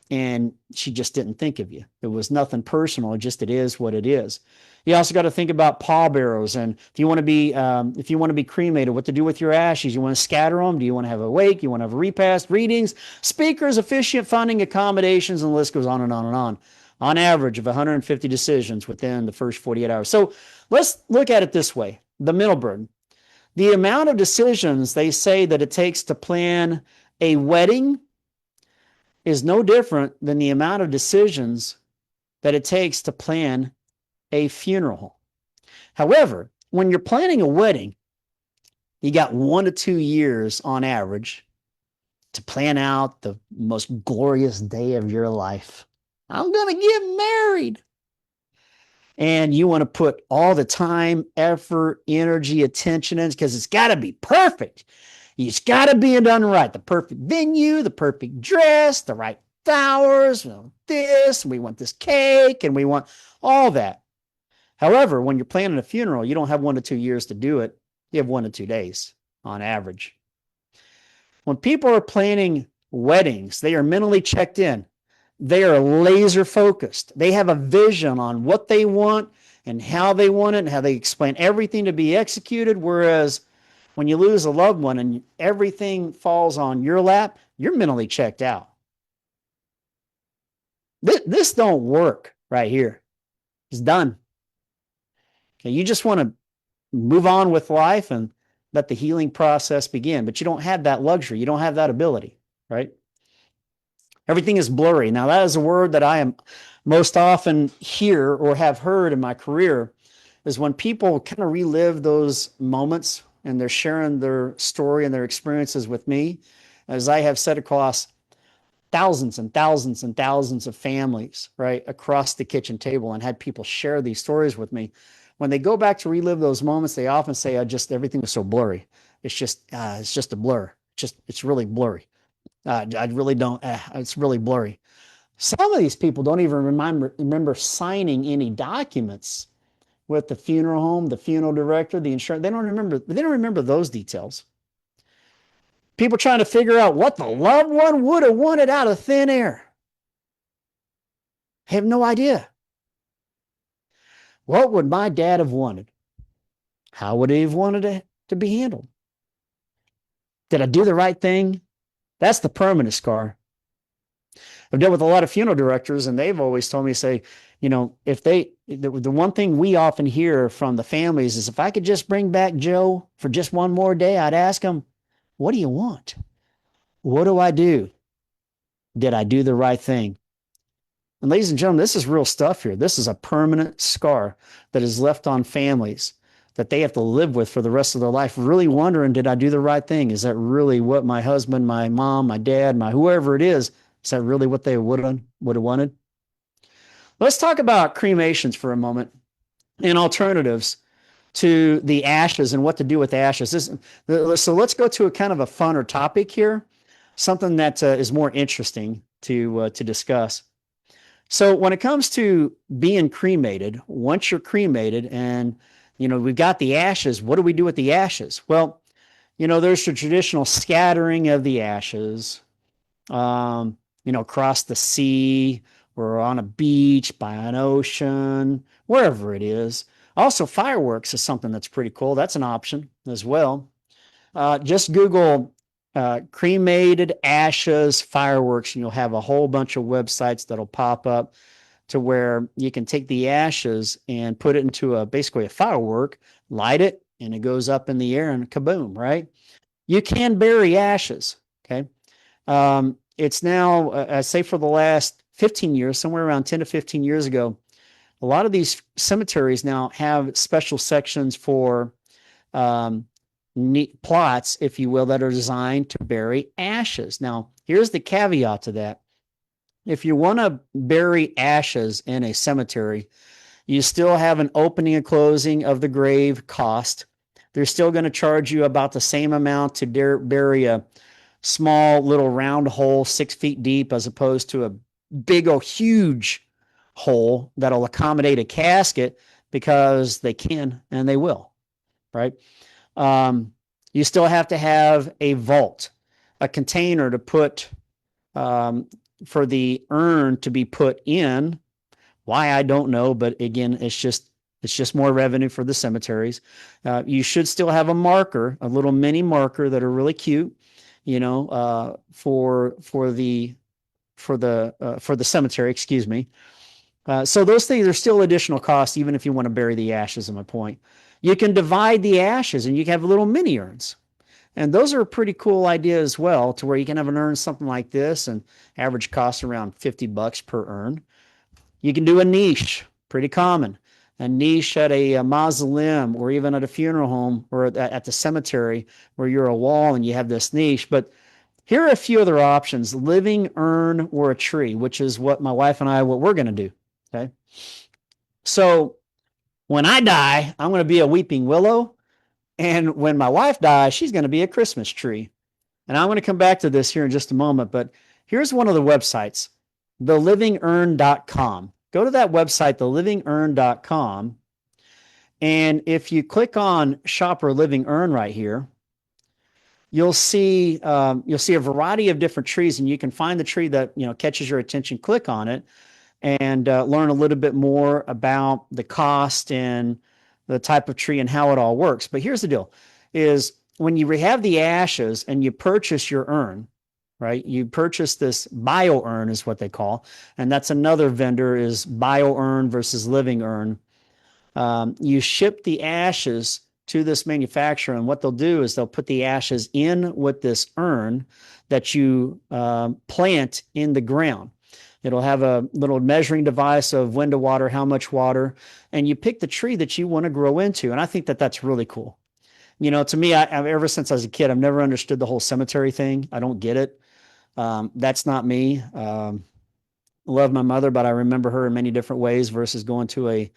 and she just didn't think of you. It was nothing personal. It is what it is. You also got to think about pallbearers, and if you want to be cremated, what to do with your ashes. You want to scatter them? Do you want to have a wake? You want to have a repast, readings, speakers, officiant, funding, accommodations, and the list goes on and on and on. On average of 150 decisions within the first 48 hours. So let's look at it this way: the mental burden, the amount of decisions they say that it takes to plan a wedding is no different than the amount of decisions that it takes to plan a funeral. However, when you're planning a wedding, you got 1 to 2 years on average to plan out the most glorious day of your life. I'm going to get married. And you want to put all the time, effort, energy, attention in because it's got to be perfect. It's got to be done right. The perfect venue, the perfect dress, the right flowers, we want this cake, and we want all that. However, when you're planning a funeral, you don't have 1 to 2 years to do it. You have 1 to 2 days. on average. When people are planning weddings, they are mentally checked in. They are laser focused. They have a vision on what they want and how they want it and how they explain everything to be executed. Whereas when you lose a loved one and everything falls on your lap, you're mentally checked out. This don't work right here. It's done. Okay, you just want to move on with life and let the healing process begin. But you don't have that luxury. You don't have that ability, right? Everything is blurry. Now, that is a word that I am most often hear or have heard in my career is when people kind of relive those moments and they're sharing their story and their experiences with me, as I have said across thousands and thousands and thousands of families, right, across the kitchen table and had people share these stories with me. When they go back to relive those moments, they often say, everything was so blurry. It's just a blur. It's really blurry. I really don't, it's really blurry. Some of these people don't even remember signing any documents with the funeral home, the funeral director, the insurance. They don't remember those details. People trying to figure out what the loved one would have wanted out of thin air. I have no idea. What would my dad have wanted? How would he have wanted it to be handled? Did I do the right thing? That's the permanent scar. I've dealt with a lot of funeral directors, and they've always told me, say, if the one thing we often hear from the families is, if I could just bring back Joe for just one more day, I'd ask him, what do you want? What do I do? Did I do the right thing? And ladies and gentlemen, this is real stuff here. This is a permanent scar that is left on families that they have to live with for the rest of their life, really wondering, did I do the right thing? Is that really what my husband, my mom, my dad, my whoever it is that really what they would have wanted? Let's talk about cremations for a moment and alternatives to the ashes and what to do with ashes. So let's go to a kind of a funner topic here, something that is more interesting to discuss. So when it comes to being cremated, once you're cremated and, we've got the ashes, what do we do with the ashes? Well, there's the traditional scattering of the ashes, across the sea or on a beach, by an ocean, wherever it is. Also, fireworks is something that's pretty cool. That's an option as well. Just Google cremated ashes fireworks, and you'll have a whole bunch of websites that'll pop up to where you can take the ashes and put it into basically a firework, light it, and it goes up in the air and kaboom, right? You can bury ashes, okay? It's now, I say for the last 15 years, somewhere around 10 to 15 years ago, a lot of these cemeteries now have special sections for plots, if you will, that are designed to bury ashes. Now, here's the caveat to that. If you want to bury ashes in a cemetery, you still have an opening and closing of the grave cost. They're still going to charge you about the same amount to bury a small little round hole 6 feet deep as opposed to a big old huge hole that'll accommodate a casket, because they can and they will, right? You still have to have a vault, a container to put for the urn to be put in. Why, I don't know, but again, it's just more revenue for the cemeteries. You should still have a marker, a little mini marker that are really cute, for the cemetery, excuse me. So those things are still additional costs, even if you want to bury the ashes, is my point. You can divide the ashes and you can have little mini urns. And those are a pretty cool idea as well, to where you can have an urn something like this, and average cost around $50 per urn. You can do a niche, pretty common. A niche at a mausoleum, or even at a funeral home, or at the cemetery, where you're a wall and you have this niche. But here are a few other options: living urn or a tree, which is what my wife and I, what we're going to do. Okay. So when I die, I'm going to be a weeping willow. And when my wife dies, she's going to be a Christmas tree. And I'm going to come back to this here in just a moment. But here's one of the websites, thelivingurn.com. Go to that website, thelivingurn.com. And if you click on Shop or Living Urn right here, you'll see a variety of different trees, and you can find the tree that catches your attention, click on it, and learn a little bit more about the cost and the type of tree and how it all works. But here's the deal: is when you have the ashes and you purchase your urn, right? You purchase this bio urn is what they call, and that's another vendor is bio urn versus living urn. You ship the ashes to this manufacturer, and what they'll do is they'll put the ashes in with this urn that you plant in the ground. It'll have a little measuring device of when to water, how much water, and you pick the tree that you want to grow into. And I think that that's really cool. To me, ever since I was a kid, I've never understood the whole cemetery thing. I don't get it. That's not me. Love my mother, but I remember her in many different ways versus going to a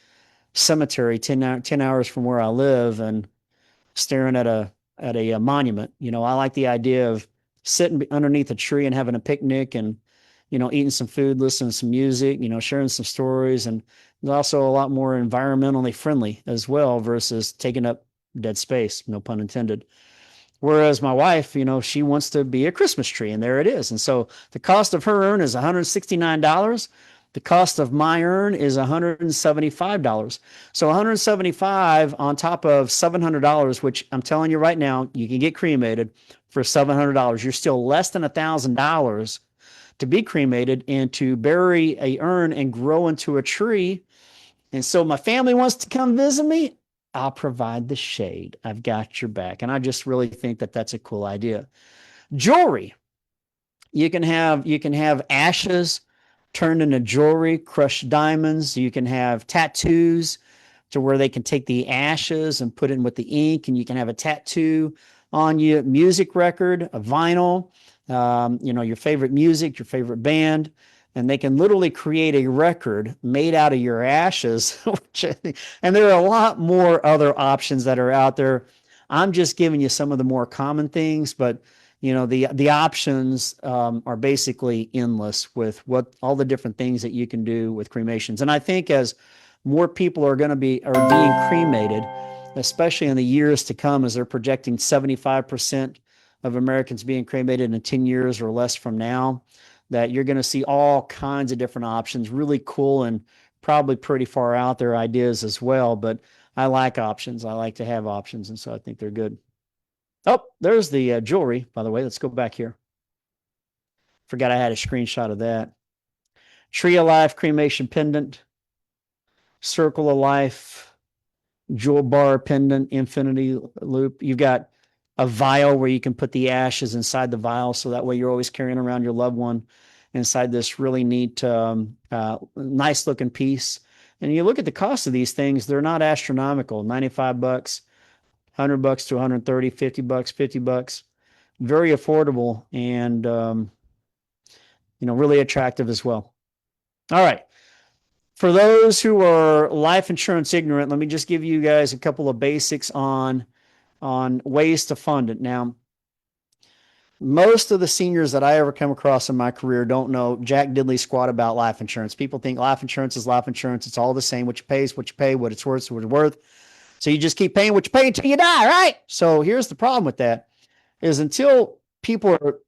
cemetery 10 hours from where I live and staring at a monument. I like the idea of sitting underneath a tree and having a picnic and eating some food, listening to some music, sharing some stories, and it's also a lot more environmentally friendly as well versus taking up dead space, no pun intended. Whereas my wife, she wants to be a Christmas tree, and there it is. And so the cost of her urn is $169. The cost of my urn is $175. So $175 on top of $700, which I'm telling you right now, you can get cremated for $700. You're still less than $1,000 to be cremated and to bury a urn and grow into a tree. And so my family wants to come visit me. I'll provide the shade. I've got your back. And I just really think that that's a cool idea. Jewelry. You can have ashes turned into jewelry, crushed diamonds. You can have tattoos to where they can take the ashes and put it in with the ink, and you can have a tattoo on you, music record, a vinyl, your favorite music, your favorite band, and they can literally create a record made out of your ashes. And there are a lot more other options that are out there. I'm just giving you some of the more common things, but the options are basically endless with what all the different things that you can do with cremations. And I think as more people are being cremated, especially in the years to come, as they're projecting 75% of Americans being cremated in 10 years or less from now, that you're going to see all kinds of different options, really cool and probably pretty far out there ideas as well. But I like options. I like to have options. And so I think they're good. Oh, there's the jewelry, by the way. Let's go back here. Forgot I had a screenshot of that. Tree of Life cremation pendant, Circle of Life, jewel bar pendant, infinity loop. You've got a vial where you can put the ashes inside the vial. So that way you're always carrying around your loved one inside this really neat, nice looking piece. And you look at the cost of these things, they're not astronomical. $95, $100 to 130, $50, $50. Very affordable and, really attractive as well. All right. For those who are life insurance ignorant, let me just give you guys a couple of basics on ways to fund it. Now, most of the seniors that I ever come across in my career don't know jack diddly squat about life insurance. People think life insurance is life insurance. It's all the same. What you pay is what you pay, what it's worth, what it's worth. So you just keep paying what you pay until you die, right? So here's the problem with that is until people are,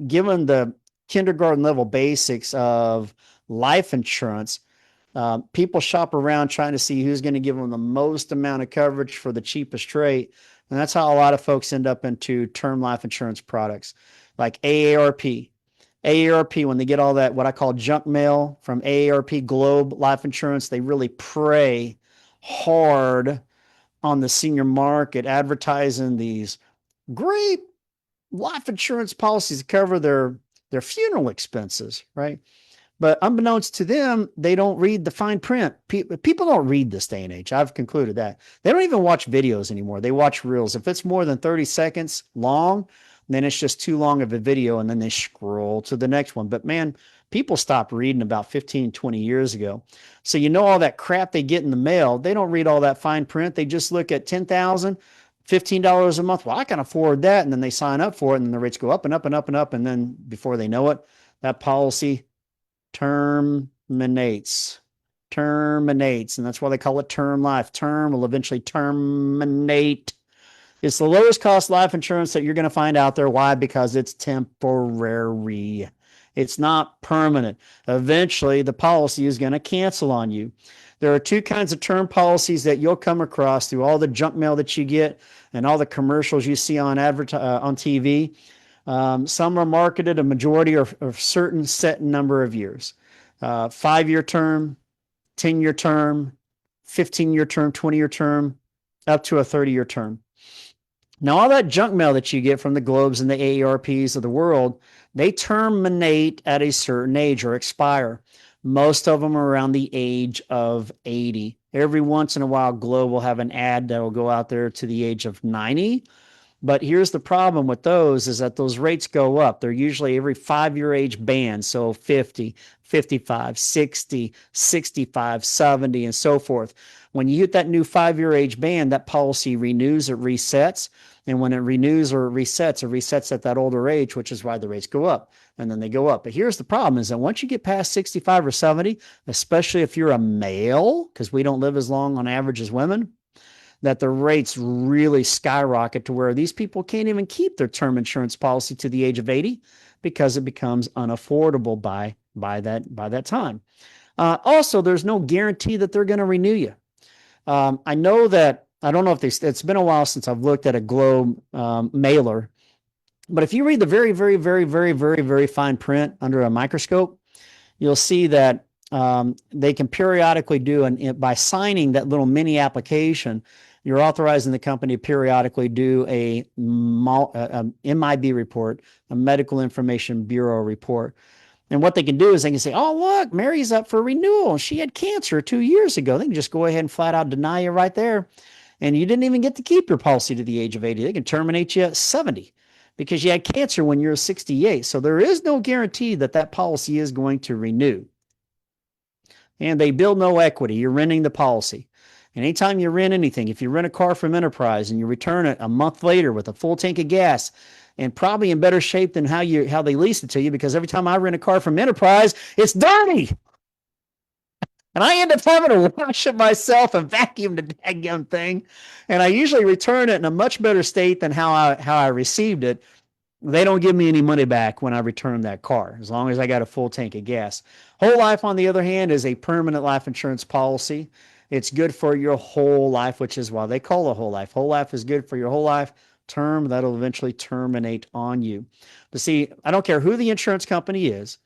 given the kindergarten level basics of life insurance, people shop around trying to see who's going to give them the most amount of coverage for the cheapest rate. And that's how a lot of folks end up into term life insurance products like AARP. AARP, when they get all that, what I call junk mail from AARP Globe Life Insurance, they really prey hard on the senior market, advertising these great life insurance policies to cover their funeral expenses, right? But unbeknownst to them, they don't read the fine print. People don't read this day and age. I've concluded that. They don't even watch videos anymore. They watch reels. If it's more than 30 seconds long, then it's just too long of a video, and then they scroll to the next one. But man, people stopped reading about 15, 20 years ago. So all that crap they get in the mail, they don't read all that fine print. They just look at 10,000, $15 a month. Well, I can afford that. And then they sign up for it, and the rates go up and up and up and up. And then before they know it, that policy terminates. And that's why they call it term life. Term will eventually terminate It's the lowest cost life insurance that you're going to find out there. Why? Because it's temporary. It's not permanent. Eventually, the policy is going to cancel on you. There are two kinds of term policies that you'll come across through all the junk mail that you get and all the commercials you see on on TV. Some are marketed, a majority are a certain set number of years. 5-year term, 10-year term, 15-year term, 20-year term, up to a 30-year term. Now, all that junk mail that you get from the Globes and the AARPs of the world, they terminate at a certain age or expire. Most of them are around the age of 80. Every once in a while, Globe will have an ad that will go out there to the age of 90. But here's the problem with those is that those rates go up. They're usually every 5-year age band. So 50, 55, 60, 65, 70, and so forth. When you hit that new 5-year age band, that policy renews, it resets. And when it renews or it resets at that older age, which is why the rates go up. And then they go up. But here's the problem is that once you get past 65 or 70, especially if you're a male, because we don't live as long on average as women, that the rates really skyrocket to where these people can't even keep their term insurance policy to the age of 80 because it becomes unaffordable by that time. Also, there's no guarantee that they're going to renew you. I know that, I don't know if it's been a while since I've looked at a Globe mailer, but if you read the very, very, very, very, very, very fine print under a microscope, you'll see that they can periodically do, and by signing that little mini application, you're authorizing the company to periodically do a MIB report, a Medical Information Bureau report. And what they can do is they can say, oh, look, Mary's up for renewal. She had cancer 2 years ago. They can just go ahead and flat out deny you right there. And you didn't even get to keep your policy to the age of 80. They can terminate you at 70 because you had cancer when you're 68. So there is no guarantee that that policy is going to renew. And they build no equity. You're renting the policy. And anytime you rent anything, if you rent a car from Enterprise and you return it a month later with a full tank of gas and probably in better shape than how they leased it to you, because every time I rent a car from Enterprise, it's dirty. And I end up having to wash it myself and vacuum the daggum thing. And I usually return it in a much better state than how I received it. They don't give me any money back when I return that car, as long as I got a full tank of gas. Whole life, on the other hand, is a permanent life insurance policy. It's good for your whole life, which is why they call it whole life. Whole life is good for your whole life. Term, that'll eventually terminate on you. But see, I don't care who the insurance company is.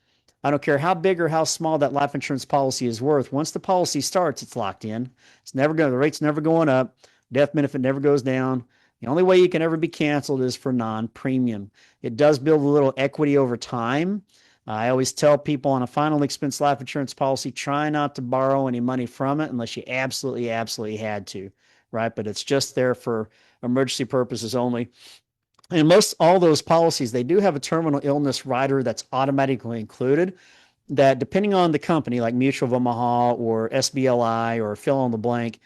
I don't care how big or how small that life insurance policy is worth. Once the policy starts, it's locked in. It's never going. The rate's never going up. Death benefit never goes down. The only way you can ever be canceled is for non-premium. It does build a little equity over time. I always tell people on a final expense life insurance policy, try not to borrow any money from it unless you absolutely, absolutely had to, right? But it's just there for emergency purposes only. And most all those policies, they do have a terminal illness rider that's automatically included that, depending on the company, like Mutual of Omaha or SBLI or fill in the blank,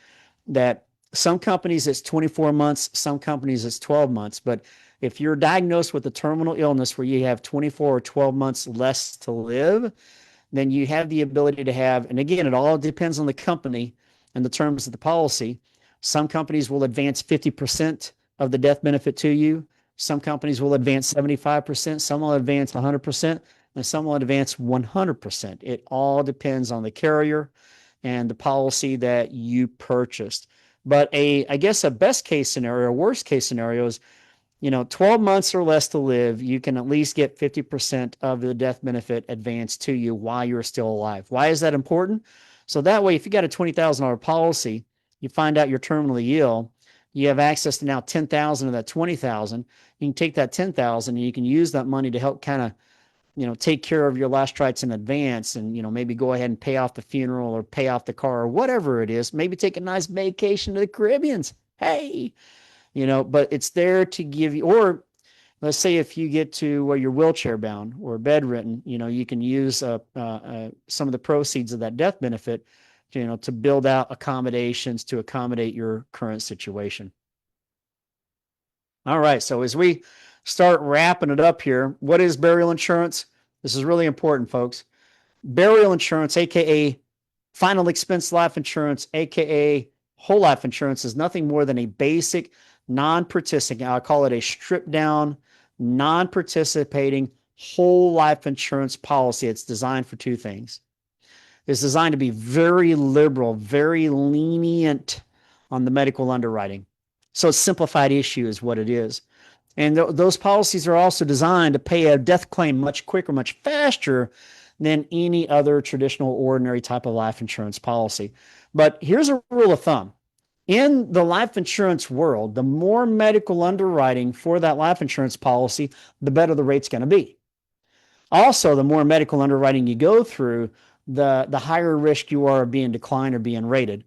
that some companies it's 24 months, some companies it's 12 months. But if you're diagnosed with a terminal illness where you have 24 or 12 months less to live, then you have the ability to have, and again, it all depends on the company and the terms of the policy. Some companies will advance 50% of the death benefit to you. Some companies will advance 75%. Some will advance 100%, and some will advance 100%. It all depends on the carrier and the policy that you purchased. But I guess a best case scenario, or worst case scenario is, 12 months or less to live, you can at least get 50% of the death benefit advanced to you while you're still alive. Why is that important? So that way, if you got a $20,000 policy, you find out you're terminally ill, you have access to now $10,000 of that $20,000. You can take that $10,000 and you can use that money to help kind of, take care of your last rites in advance, and, maybe go ahead and pay off the funeral or pay off the car or whatever it is. Maybe take a nice vacation to the Caribbeans. Hey, but it's there to give you, or let's say if you get to where you're wheelchair bound or bedridden, you can use some of the proceeds of that death benefit, to build out accommodations to accommodate your current situation. All right. So as we start wrapping it up here, what is burial insurance? This is really important, folks. Burial insurance, aka final expense life insurance, aka whole life insurance, is nothing more than a basic non-participating, I'll call it a stripped down, non-participating whole life insurance policy. It's designed for two things. It's designed to be very liberal, very lenient on the medical underwriting. So a simplified issue is what it is. And those policies are also designed to pay a death claim much quicker, much faster than any other traditional ordinary type of life insurance policy. But here's a rule of thumb. In the life insurance world, the more medical underwriting for that life insurance policy, the better the rate's going to be. Also, the more medical underwriting you go through, the higher risk you are of being declined or being rated.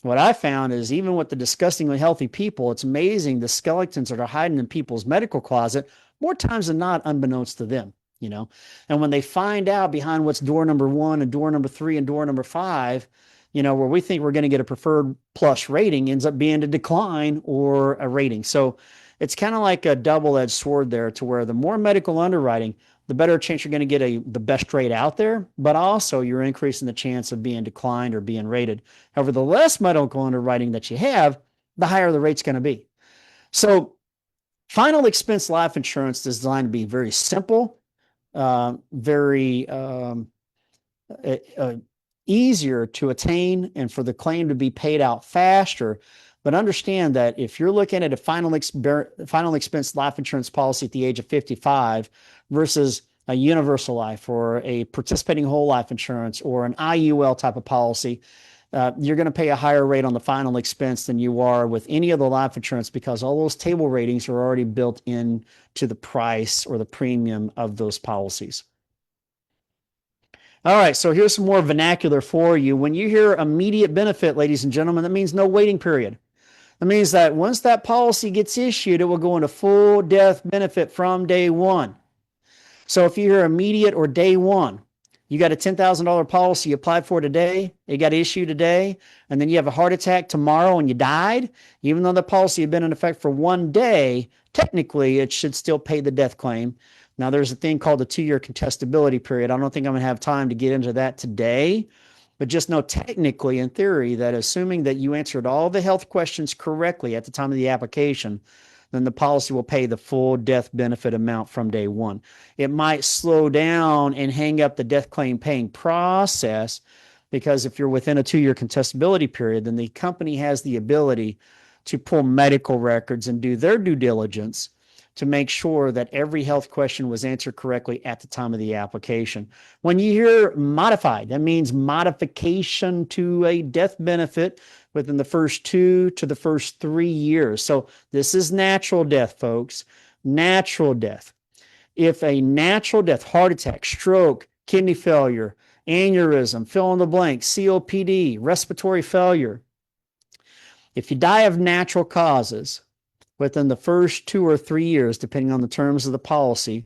What I found is even with the disgustingly healthy people, it's amazing the skeletons that are hiding in people's medical closet more times than not, unbeknownst to them, you know. And when they find out behind what's door number 1 and door number 3 and door number 5, you know, where we think we're going to get a preferred plus rating ends up being a decline or a rating. So it's kind of like a double-edged sword there, to where the more medical underwriting, the better chance you're going to get the best rate out there, but also you're increasing the chance of being declined or being rated. However, the less medical underwriting that you have, the higher the rate's going to be. So final expense life insurance is designed to be very simple, very easier to attain, and for the claim to be paid out faster. But understand that if you're looking at a final expense life insurance policy at the age of 55 versus a universal life or a participating whole life insurance or an IUL type of policy, you're going to pay a higher rate on the final expense than you are with any other life insurance, because all those table ratings are already built into the price or the premium of those policies. All right, so here's some more vernacular for you. When you hear immediate benefit, ladies and gentlemen, that means no waiting period. That means that once that policy gets issued, it will go into full death benefit from day one. So if you hear immediate or day one, you got a $10,000 policy you applied for today, it got issued today, and then you have a heart attack tomorrow and you died, even though the policy had been in effect for 1 day, technically it should still pay the death claim. Now, there's a thing called the 2-year contestability period. I don't think I'm going to have time to get into that today, but just know technically, in theory, that assuming that you answered all the health questions correctly at the time of the application, then the policy will pay the full death benefit amount from day one. It might slow down and hang up the death claim paying process, because if you're within a 2-year contestability period, then the company has the ability to pull medical records and do their due diligence to make sure that every health question was answered correctly at the time of the application. When you hear modified, that means modification to a death benefit within the first 2 to the first 3 years. So this is natural death, folks. Natural death. If a natural death, heart attack, stroke, kidney failure, aneurysm, fill in the blank, COPD, respiratory failure, if you die of natural causes within the first 2 or 3 years, depending on the terms of the policy,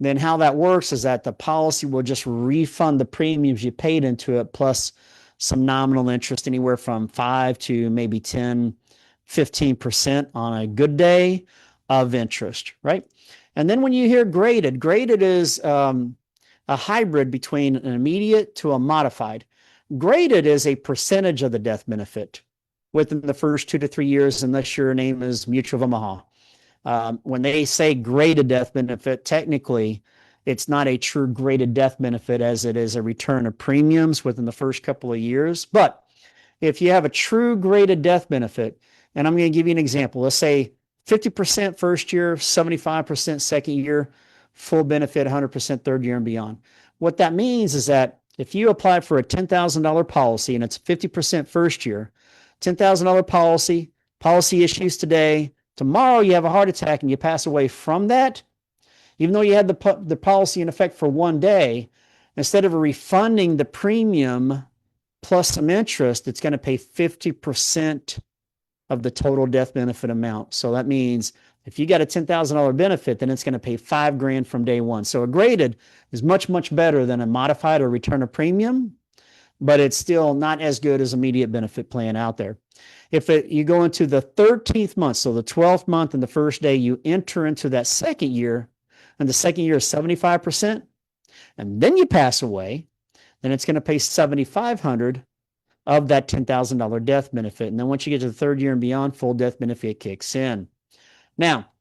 then how that works is that the policy will just refund the premiums you paid into it, plus some nominal interest, anywhere from 5 to maybe 10, 15% on a good day of interest, right? And then when you hear graded, graded is a hybrid between an immediate to a modified. Graded is a percentage of the death benefit within the first 2 to 3 years, unless your name is Mutual of Omaha. When they say graded death benefit, technically, it's not a true graded death benefit, as it is a return of premiums within the first couple of years. But if you have a true graded death benefit, and I'm going to give you an example, let's say 50% first year, 75% second year, full benefit, 100% third year and beyond. What that means is that if you apply for a $10,000 policy and it's 50% first year, $10,000 policy issues today, tomorrow you have a heart attack and you pass away from that, even though you had the policy in effect for 1 day, instead of refunding the premium plus some interest, it's going to pay 50% of the total death benefit amount. So that means if you got a $10,000 benefit, then it's going to pay $5,000 from day one. So a graded is much, much better than a modified or return of premium, but it's still not as good as immediate benefit plan out there. If you go into the 13th month, so the 12th month and the first day, you enter into that second year, and the second year is 75%, and then you pass away, then it's going to pay $7,500 of that $10,000 death benefit. And then once you get to the third year and beyond, full death benefit kicks in. Now,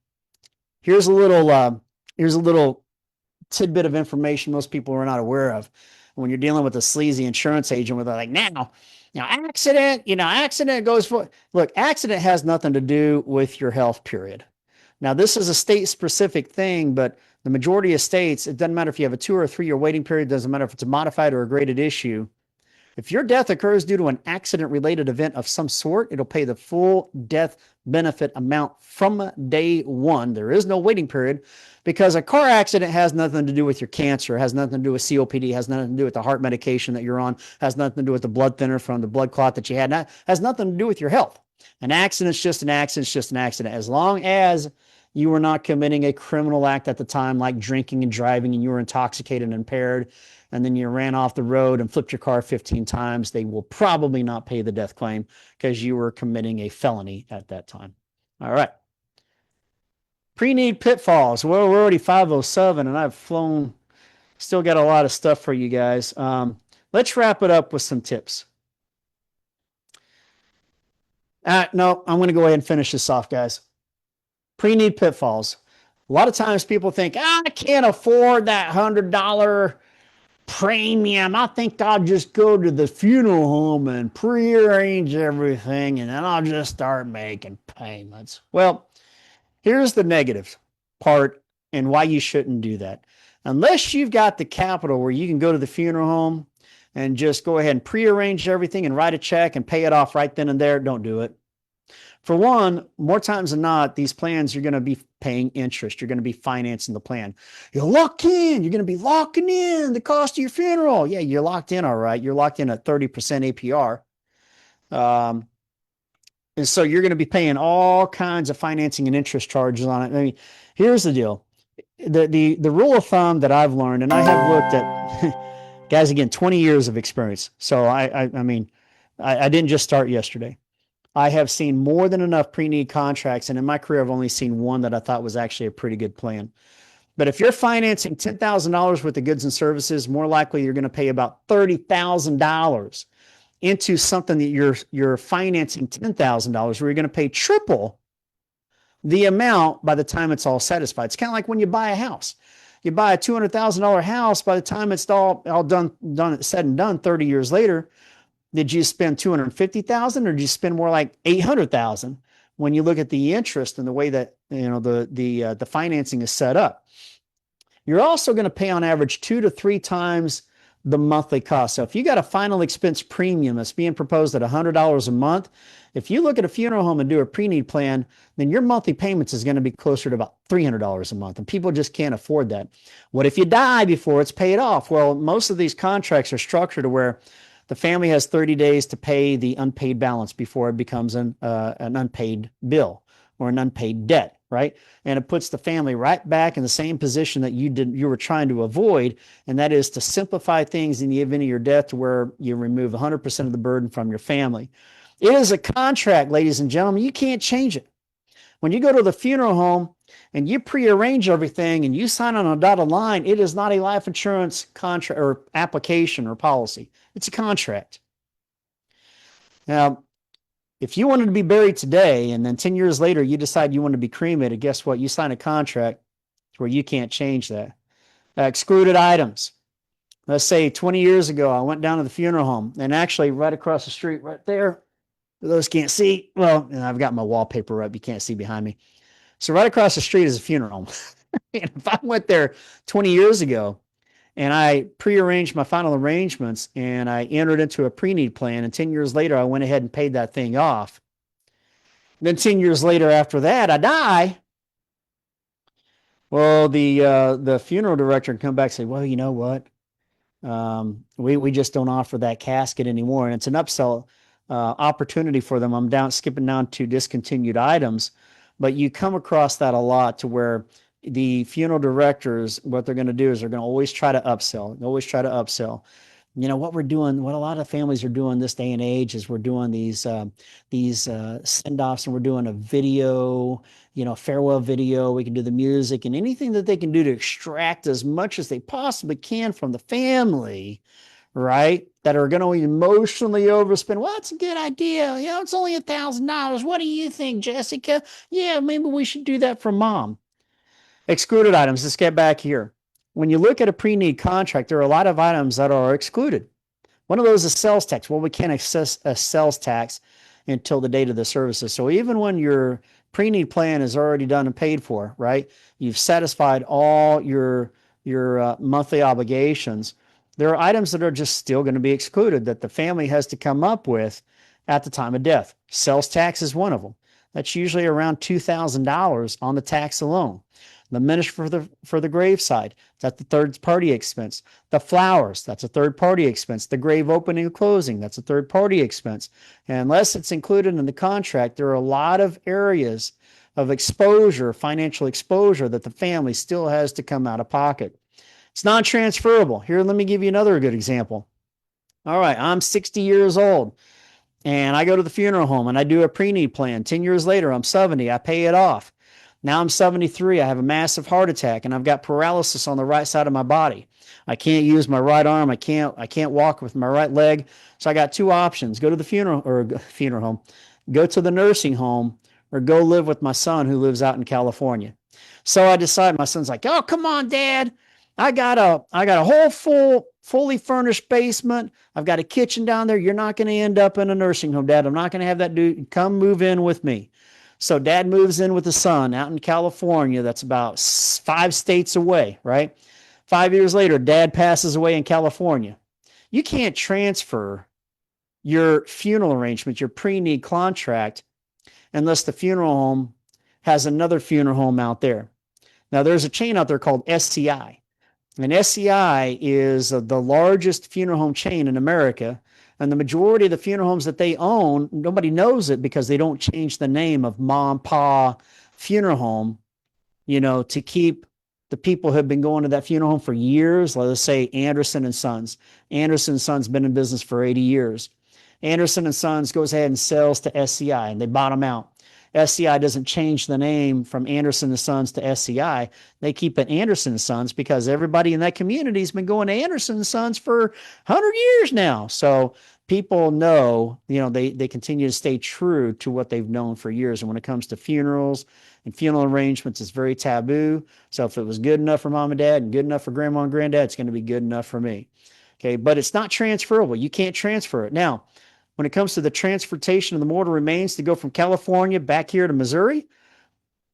here's a little tidbit of information most people are not aware of. When you're dealing with a sleazy insurance agent, where they're like, now accident goes for, look, accident has nothing to do with your health, period. Now, this is a state specific thing, but the majority of states, it doesn't matter if you have a 2 or 3 year waiting period, doesn't matter if it's a modified or a graded issue. If your death occurs due to an accident related event of some sort, it'll pay the full death benefit amount from day one. There is no waiting period, because a car accident has nothing to do with your cancer, has nothing to do with COPD, has nothing to do with the heart medication that you're on, has nothing to do with the blood thinner from the blood clot that you had, has nothing to do with your health. An accident's just an accident, it's just an accident. As long as you were not committing a criminal act at the time, like drinking and driving, and you were intoxicated and impaired, and then you ran off the road and flipped your car 15 times, they will probably not pay the death claim because you were committing a felony at that time. All right. Pre-need pitfalls. Well, we're already 5:07, and I've flown, still got a lot of stuff for you guys. Let's wrap it up with some tips. No, I'm going to go ahead and finish this off, guys. Pre-need pitfalls. A lot of times people think, I can't afford that $100 premium. I think I'll just go to the funeral home and prearrange everything, and then I'll just start making payments. Well, here's the negative part and why you shouldn't do that. Unless you've got the capital where you can go to the funeral home and just go ahead and prearrange everything and write a check and pay it off right then and there, don't do it. For one, more times than not, these plans, you're going to be paying interest. You're going to be financing the plan. You're locked in. You're going to be locking in the cost of your funeral. Yeah, you're locked in, all right. You're locked in at 30% APR. And so you're going to be paying all kinds of financing and interest charges on it. I mean, here's the deal. The rule of thumb that I've learned, and I have looked at, guys, again, 20 years of experience. So I mean, I didn't just start yesterday. I have seen more than enough pre-need contracts, and in my career, I've only seen one that I thought was actually a pretty good plan. But if you're financing $10,000 worth of goods and services, more likely you're going to pay about $30,000 into something that you're financing $10,000, where you're going to pay triple the amount by the time it's all satisfied. It's kind of like when you buy a house. You buy a $200,000 house, by the time it's all done, said and done 30 years later, did you spend $250,000 or did you spend more like $800,000 when you look at the interest and the way that the financing is set up? You're also going to pay on average 2 to 3 times the monthly cost. So if you got a final expense premium that's being proposed at $100 a month, if you look at a funeral home and do a pre-need plan, then your monthly payments is going to be closer to about $300 a month, and people just can't afford that. What if you die before it's paid off? Well, most of these contracts are structured to where the family has 30 days to pay the unpaid balance before it becomes an unpaid bill or an unpaid debt, right? And it puts the family right back in the same position that you were trying to avoid, and that is to simplify things in the event of your death to where you remove 100% of the burden from your family. It is a contract, ladies and gentlemen. You can't change it. When you go to the funeral home and you prearrange everything and you sign on a dotted line, it is not a life insurance contract or application or policy. It's a contract. Now, if you wanted to be buried today and then 10 years later you decide you want to be cremated, guess what? You sign a contract where you can't change that. Excluded items. Let's say 20 years ago, I went down to the funeral home, and actually right across the street right there, for those can't see, well, and I've got my wallpaper up, you can't see behind me. So right across the street is a funeral home. And if I went there 20 years ago and I prearranged my final arrangements and I entered into a pre-need plan, and 10 years later I went ahead and paid that thing off, then 10 years later after that I die, well, the funeral director can come back and say, well, you know what? We just don't offer that casket anymore. And it's an upsell opportunity for them. I'm skipping down to discontinued items, but you come across that a lot, to where the funeral directors, what they're going to do is they're going to always try to upsell. You know, what we're doing, what a lot of families are doing this day and age is we're doing these send-offs, and we're doing a video, farewell video. We can do the music and anything that they can do to extract as much as they possibly can from the family, right? That are going to emotionally overspend. Well, it's a good idea. It's only $1,000. What do you think, Jessica? Yeah, maybe we should do that for mom. Excluded items. Let's get back here. When you look at a pre-need contract, there are a lot of items that are excluded. One of those is sales tax. Well, we can't access a sales tax until the date of the services. So even when your pre-need plan is already done and paid for, right? You've satisfied all your monthly obligations. There are items that are just still going to be excluded that the family has to come up with at the time of death. Sales tax is one of them. That's usually around $2,000 on the tax alone. The minister for the graveside, that's the third party expense. The flowers, that's a third party expense. The grave opening and closing, that's a third party expense. And unless it's included in the contract, there are a lot of areas of exposure, financial exposure, that the family still has to come out of pocket. It's non-transferable. Here, let me give you another good example. All right, I'm 60 years old and I go to the funeral home and I do a pre-need plan. 10 years later, I'm 70, I pay it off. Now I'm 73. I have a massive heart attack and I've got paralysis on the right side of my body. I can't use my right arm. I can't walk with my right leg. So I got two options: go to the funeral home, go to the nursing home, or go live with my son who lives out in California. So I decided. My son's like, "Oh, come on, Dad. I got a whole fully furnished basement. I've got a kitchen down there. You're not going to end up in a nursing home, Dad. I'm not going to have that dude come move in with me." So Dad moves in with the son out in California. That's about 5 states away, right? 5 years later, Dad passes away in California. You can't transfer your funeral arrangement, your pre-need contract, unless the funeral home has another funeral home out there. Now, there's a chain out there called SCI. And SCI is the largest funeral home chain in America. And the majority of the funeral homes that they own, nobody knows it because they don't change the name of Mom, Pa Funeral Home, to keep the people who have been going to that funeral home for years. Let us say Anderson and Sons. Anderson and Sons been in business for 80 years. Anderson and Sons goes ahead and sells to SCI and they bottom out. SCI doesn't change the name from Anderson and Sons to SCI. They keep it Anderson and Sons because everybody in that community has been going to Anderson and Sons for 100 years now. So people know, they continue to stay true to what they've known for years. And when it comes to funerals and funeral arrangements, it's very taboo. So if it was good enough for mom and dad and good enough for grandma and granddad, it's going to be good enough for me. Okay, but it's not transferable. You can't transfer it. Now, when it comes to the transportation of the mortal remains to go from California back here to Missouri,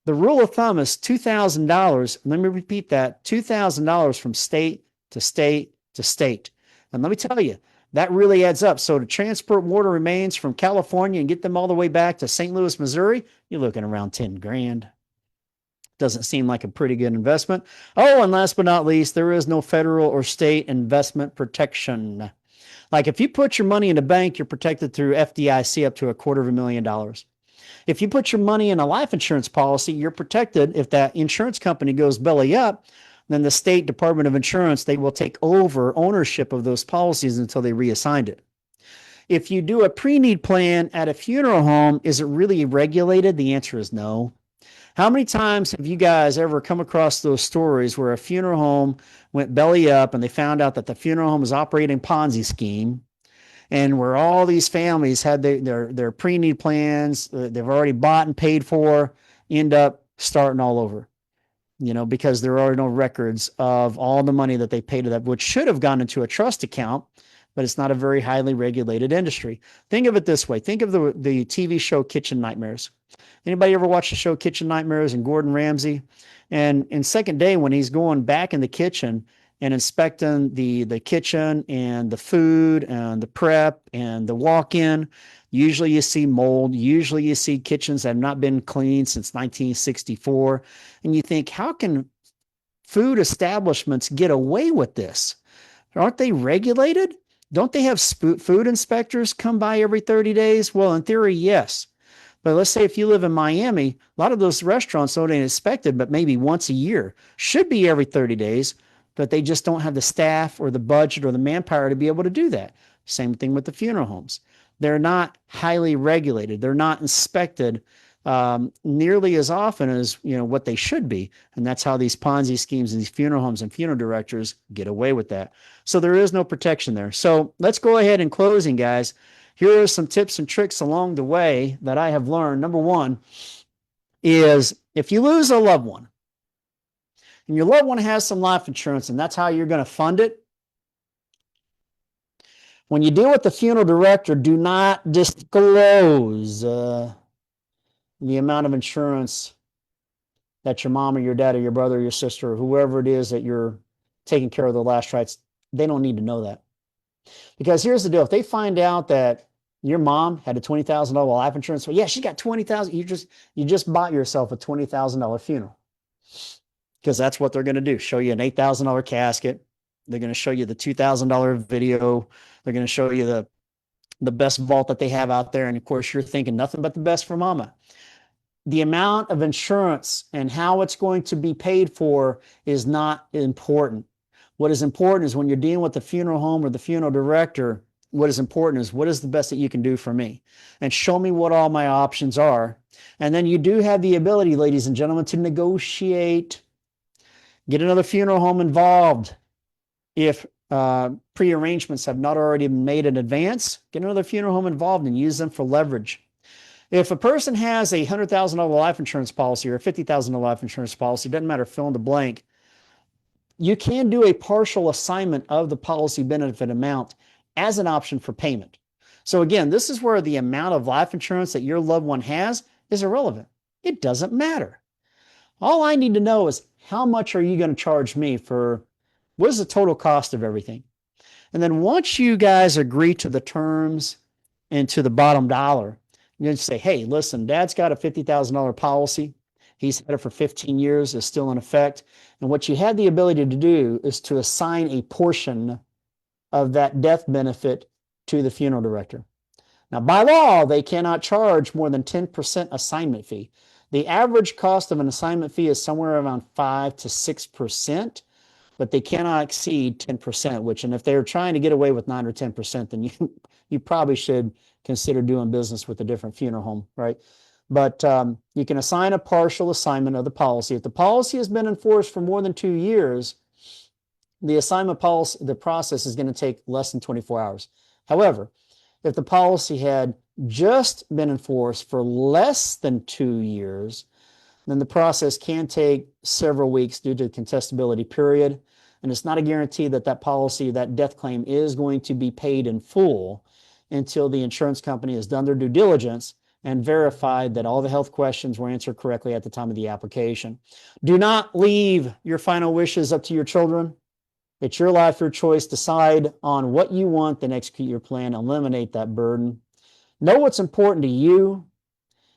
the rule of thumb is $2,000. Let me repeat that: $2,000 from state to state to state. And let me tell you, that really adds up. So to transport mortal remains from California and get them all the way back to St. Louis, Missouri, you're looking around 10 grand. Doesn't seem like a pretty good investment. Oh, and last but not least, there is no federal or state investment protection. Like if you put your money in a bank, you're protected through FDIC up to $250,000. If you put your money in a life insurance policy, you're protected. If that insurance company goes belly up, then the state Department of Insurance, they will take over ownership of those policies until they reassigned it. If you do a pre-need plan at a funeral home, is it really regulated? The answer is no. How many times have you guys ever come across those stories where a funeral home went belly up and they found out that the funeral home was operating Ponzi scheme, and where all these families had their pre-need plans, they've already bought and paid for, end up starting all over, because there are no records of all the money that they paid to that, which should have gone into a trust account, but it's not a very highly regulated industry. Think of it this way. Think of the TV show Kitchen Nightmares. Anybody ever watch the show Kitchen Nightmares and Gordon Ramsay? And in Second Day, when he's going back in the kitchen and inspecting the kitchen and the food and the prep and the walk-in, usually you see mold. Usually you see kitchens that have not been cleaned since 1964. And you think, how can food establishments get away with this? Aren't they regulated? Don't they have food inspectors come by every 30 days? Well, in theory, yes. But let's say if you live in Miami, a lot of those restaurants don't get inspected, but maybe once a year. Should be every 30 days, but they just don't have the staff or the budget or the manpower to be able to do that. Same thing with the funeral homes. They're not highly regulated. They're not inspected nearly as often as what they should be. And that's how these Ponzi schemes and these funeral homes and funeral directors get away with that. So there is no protection there. So let's go ahead in closing, guys. Here are some tips and tricks along the way that I have learned. Number one is if you lose a loved one and your loved one has some life insurance and that's how you're going to fund it, when you deal with the funeral director, do not disclose the amount of insurance that your mom or your dad or your brother or your sister or whoever it is that you're taking care of the last rites. They don't need to know that. Because here's the deal. If they find out that your mom had a $20,000 life insurance, well, yeah, she got $20,000. You just bought yourself a $20,000 funeral. Because that's what they're going to do. Show you an $8,000 casket. They're going to show you the $2,000 video. They're going to show you the best vault that they have out there. And of course, you're thinking nothing but the best for mama. The amount of insurance and how it's going to be paid for is not important. What is important is when you're dealing with the funeral home or the funeral director, what is important is what is the best that you can do for me? And show me what all my options are. And then you do have the ability, ladies and gentlemen, to negotiate, get another funeral home involved. If pre-arrangements have not already been made in advance, get another funeral home involved and use them for leverage. If a person has a $100,000 life insurance policy or a $50,000 life insurance policy, doesn't matter, fill in the blank, you can do a partial assignment of the policy benefit amount as an option for payment. So again, this is where the amount of life insurance that your loved one has is irrelevant. It doesn't matter. All I need to know is how much are you going to charge me for, what is the total cost of everything? And then once you guys agree to the terms and to the bottom dollar, you can say, hey, listen, dad's got a $50,000 policy. He's had it for 15 years, is still in effect. And what you have the ability to do is to assign a portion of that death benefit to the funeral director. Now, by law, they cannot charge more than 10% assignment fee. The average cost of an assignment fee is somewhere around 5 to 6%, but they cannot exceed 10%, which, and if they're trying to get away with 9 or 10%, then you probably should consider doing business with a different funeral home, right? But you can assign a partial assignment of the policy. If the policy has been enforced for more than 2 years, the assignment policy, the process is going to take less than 24 hours. However, if the policy had just been enforced for less than 2 years, then the process can take several weeks due to the contestability period. And it's not a guarantee that that policy, that death claim is going to be paid in full until the insurance company has done their due diligence and verified that all the health questions were answered correctly at the time of the application. Do not leave your final wishes up to your children. It's your life, your choice. Decide on what you want, then execute your plan. Eliminate that burden. Know what's important to you.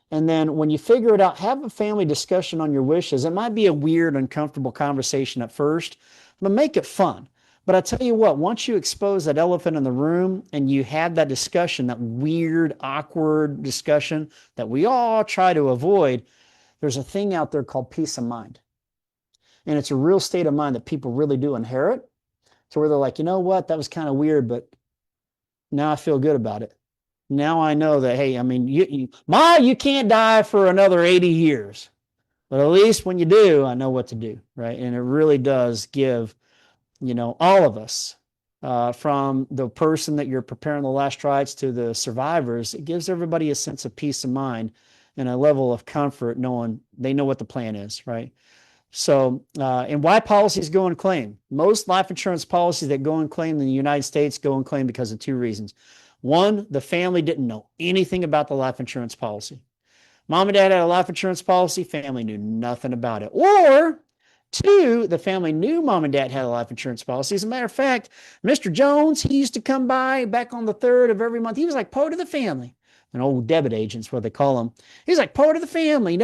And then when you figure it out, have a family discussion on your wishes. It might be a weird, uncomfortable conversation at first, but make it fun. But I tell you what, once you expose that elephant in the room and you have that discussion, that weird, awkward discussion that we all try to avoid, there's a thing out there called peace of mind. And it's a real state of mind that people really do inherit, to where they're like, you know what, that was kind of weird, but now I feel good about it. Now I know that, hey, I mean, you can't die for another 80 years. But at least when you do, I know what to do, right? And it really does give, all of us, from the person that you're preparing the last rites to the survivors, it gives everybody a sense of peace of mind and a level of comfort knowing they know what the plan is, right? So, and why policies go and claim? Most life insurance policies that go and claim in the United States go and claim because of 2 reasons. One, the family didn't know anything about the life insurance policy. Mom and dad had a life insurance policy, family knew nothing about it. Or 2, the family knew mom and dad had a life insurance policy. As a matter of fact, Mr. Jones, he used to come by back on the 3rd of every month. He was like part of the family. An old debit agent's what they call him. He's like part of the family.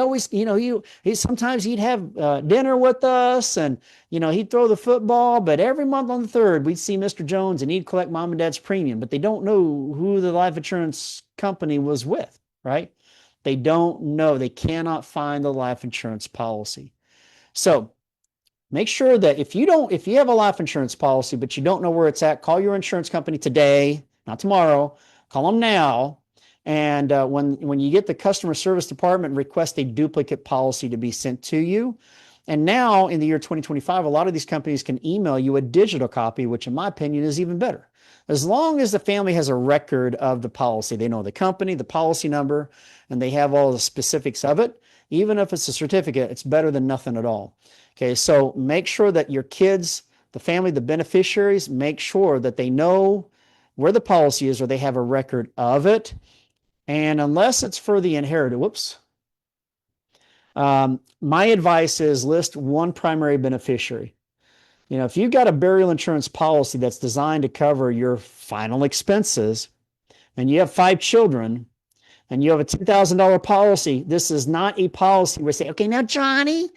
He sometimes he'd have dinner with us, and he'd throw the football. But every month on the 3rd, we'd see Mr. Jones, and he'd collect mom and dad's premium. But they don't know who the life insurance company was with, right? They don't know. They cannot find the life insurance policy. So make sure that if you have a life insurance policy, but you don't know where it's at, call your insurance company today, not tomorrow. Call them now And when you get the customer service department, request a duplicate policy to be sent to you. And now in the year 2025, a lot of these companies can email you a digital copy, which in my opinion is even better. As long as the family has a record of the policy, they know the company, the policy number, and they have all the specifics of it. Even if it's a certificate, it's better than nothing at all. Okay, so make sure that your kids, the family, the beneficiaries, make sure that they know where the policy is or they have a record of it. And unless it's for the inherited, my advice is list one primary beneficiary. You know, if you've got a burial insurance policy that's designed to cover your final expenses and you have 5 children and you have a $2,000 policy, this is not a policy where you say, okay, now, Johnny,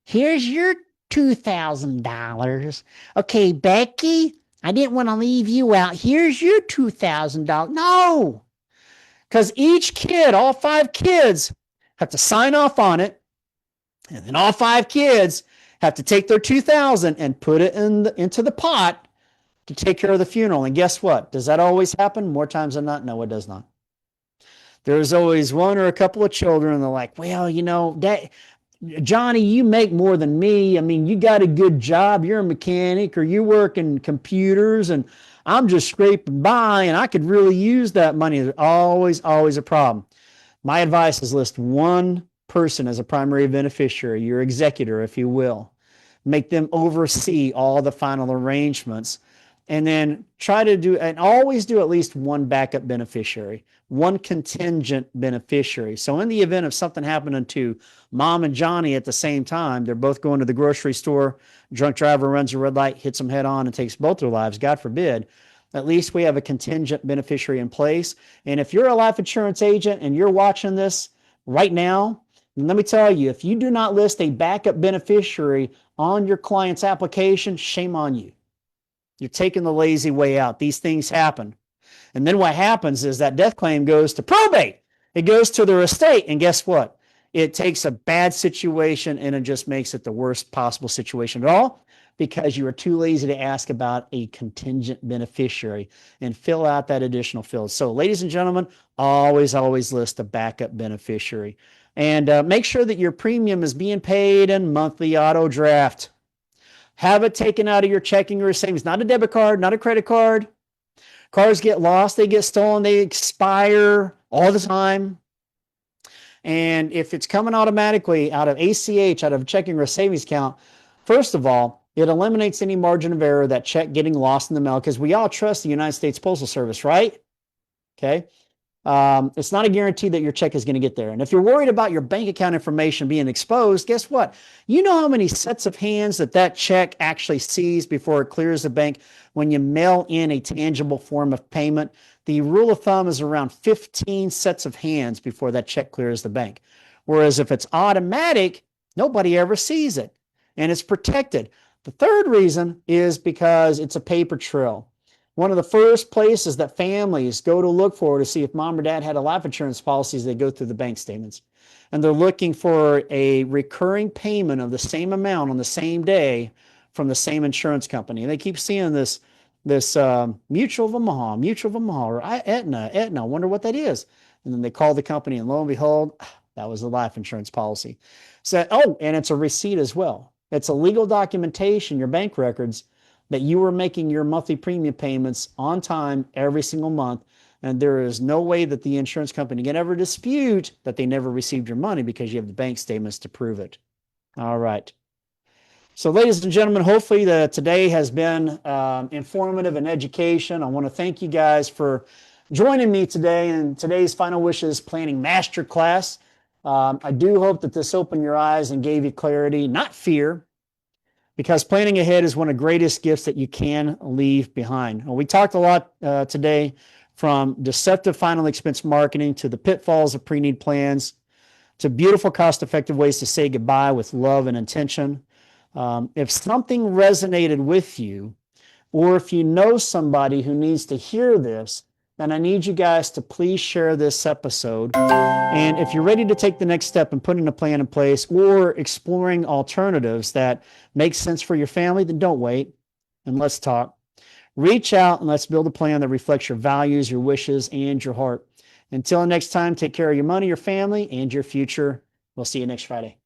here's your $2,000. Okay, Becky, I didn't want to leave you out. Here's your $2,000. No, because each kid, all 5 kids, have to sign off on it. And then all 5 kids have to take their $2,000 and put it into the pot to take care of the funeral. And guess what? Does that always happen? More times than not? No, it does not. There's always one or a couple of children, and they're like, well, you know, Johnny, you make more than me. I mean, you got a good job. You're a mechanic or you work in computers, and I'm just scraping by, and I could really use that money. There's always a problem. My advice is list one person as a primary beneficiary, your executor, if you will. Make them oversee all the final arrangements. And then try to do, and always do at least one backup beneficiary, one contingent beneficiary. So in the event of something happening to Mom and Johnny at the same time, they're both going to the grocery store, drunk driver runs a red light, hits them head on, and takes both their lives, God forbid, at least we have a contingent beneficiary in place. And if you're a life insurance agent and you're watching this right now, let me tell you, if you do not list a backup beneficiary on your client's application, shame on you. You're taking the lazy way out. These things happen. And then what happens is that death claim goes to probate. It goes to their estate. And guess what? It takes a bad situation and it just makes it the worst possible situation at all because you are too lazy to ask about a contingent beneficiary and fill out that additional field. So ladies and gentlemen, always list a backup beneficiary. And make sure that your premium is being paid in monthly auto draft. Have it taken out of your checking or savings, not a debit card, not a credit card. Cars get lost, they get stolen, they expire all the time. And if it's coming automatically out of ACH, out of a checking or savings account, first of all, it eliminates any margin of error, that check getting lost in the mail, because we all trust the United States Postal Service, right? Okay. It's not a guarantee that your check is going to get there. And if you're worried about your bank account information being exposed, guess what? You know how many sets of hands that check actually sees before it clears the bank when you mail in a tangible form of payment? The rule of thumb is around 15 sets of hands before that check clears the bank. Whereas if it's automatic, nobody ever sees it and it's protected. The third reason is because it's a paper trail. One of the first places that families go to look for to see if mom or dad had a life insurance policy is they go through the bank statements. And they're looking for a recurring payment of the same amount on the same day from the same insurance company. And they keep seeing this Mutual of Omaha, or Aetna, I wonder what that is. And then they call the company and lo and behold, that was the life insurance policy. So, and it's a receipt as well. It's a legal documentation, your bank records, that you were making your monthly premium payments on time every single month. And there is no way that the insurance company can ever dispute that they never received your money because you have the bank statements to prove it. All right. So ladies and gentlemen, hopefully today has been informative and education. I want to thank you guys for joining me today in today's Final Wishes Planning Masterclass. I do hope that this opened your eyes and gave you clarity, not fear, because planning ahead is one of the greatest gifts that you can leave behind. Well, we talked a lot today, from deceptive final expense marketing to the pitfalls of pre-need plans to beautiful cost-effective ways to say goodbye with love and intention. If something resonated with you, or if you know somebody who needs to hear this, then I need you guys to please share this episode. And if you're ready to take the next step and putting a plan in place or exploring alternatives that make sense for your family, then don't wait and let's talk. Reach out and let's build a plan that reflects your values, your wishes, and your heart. Until next time, take care of your money, your family, and your future. We'll see you next Friday.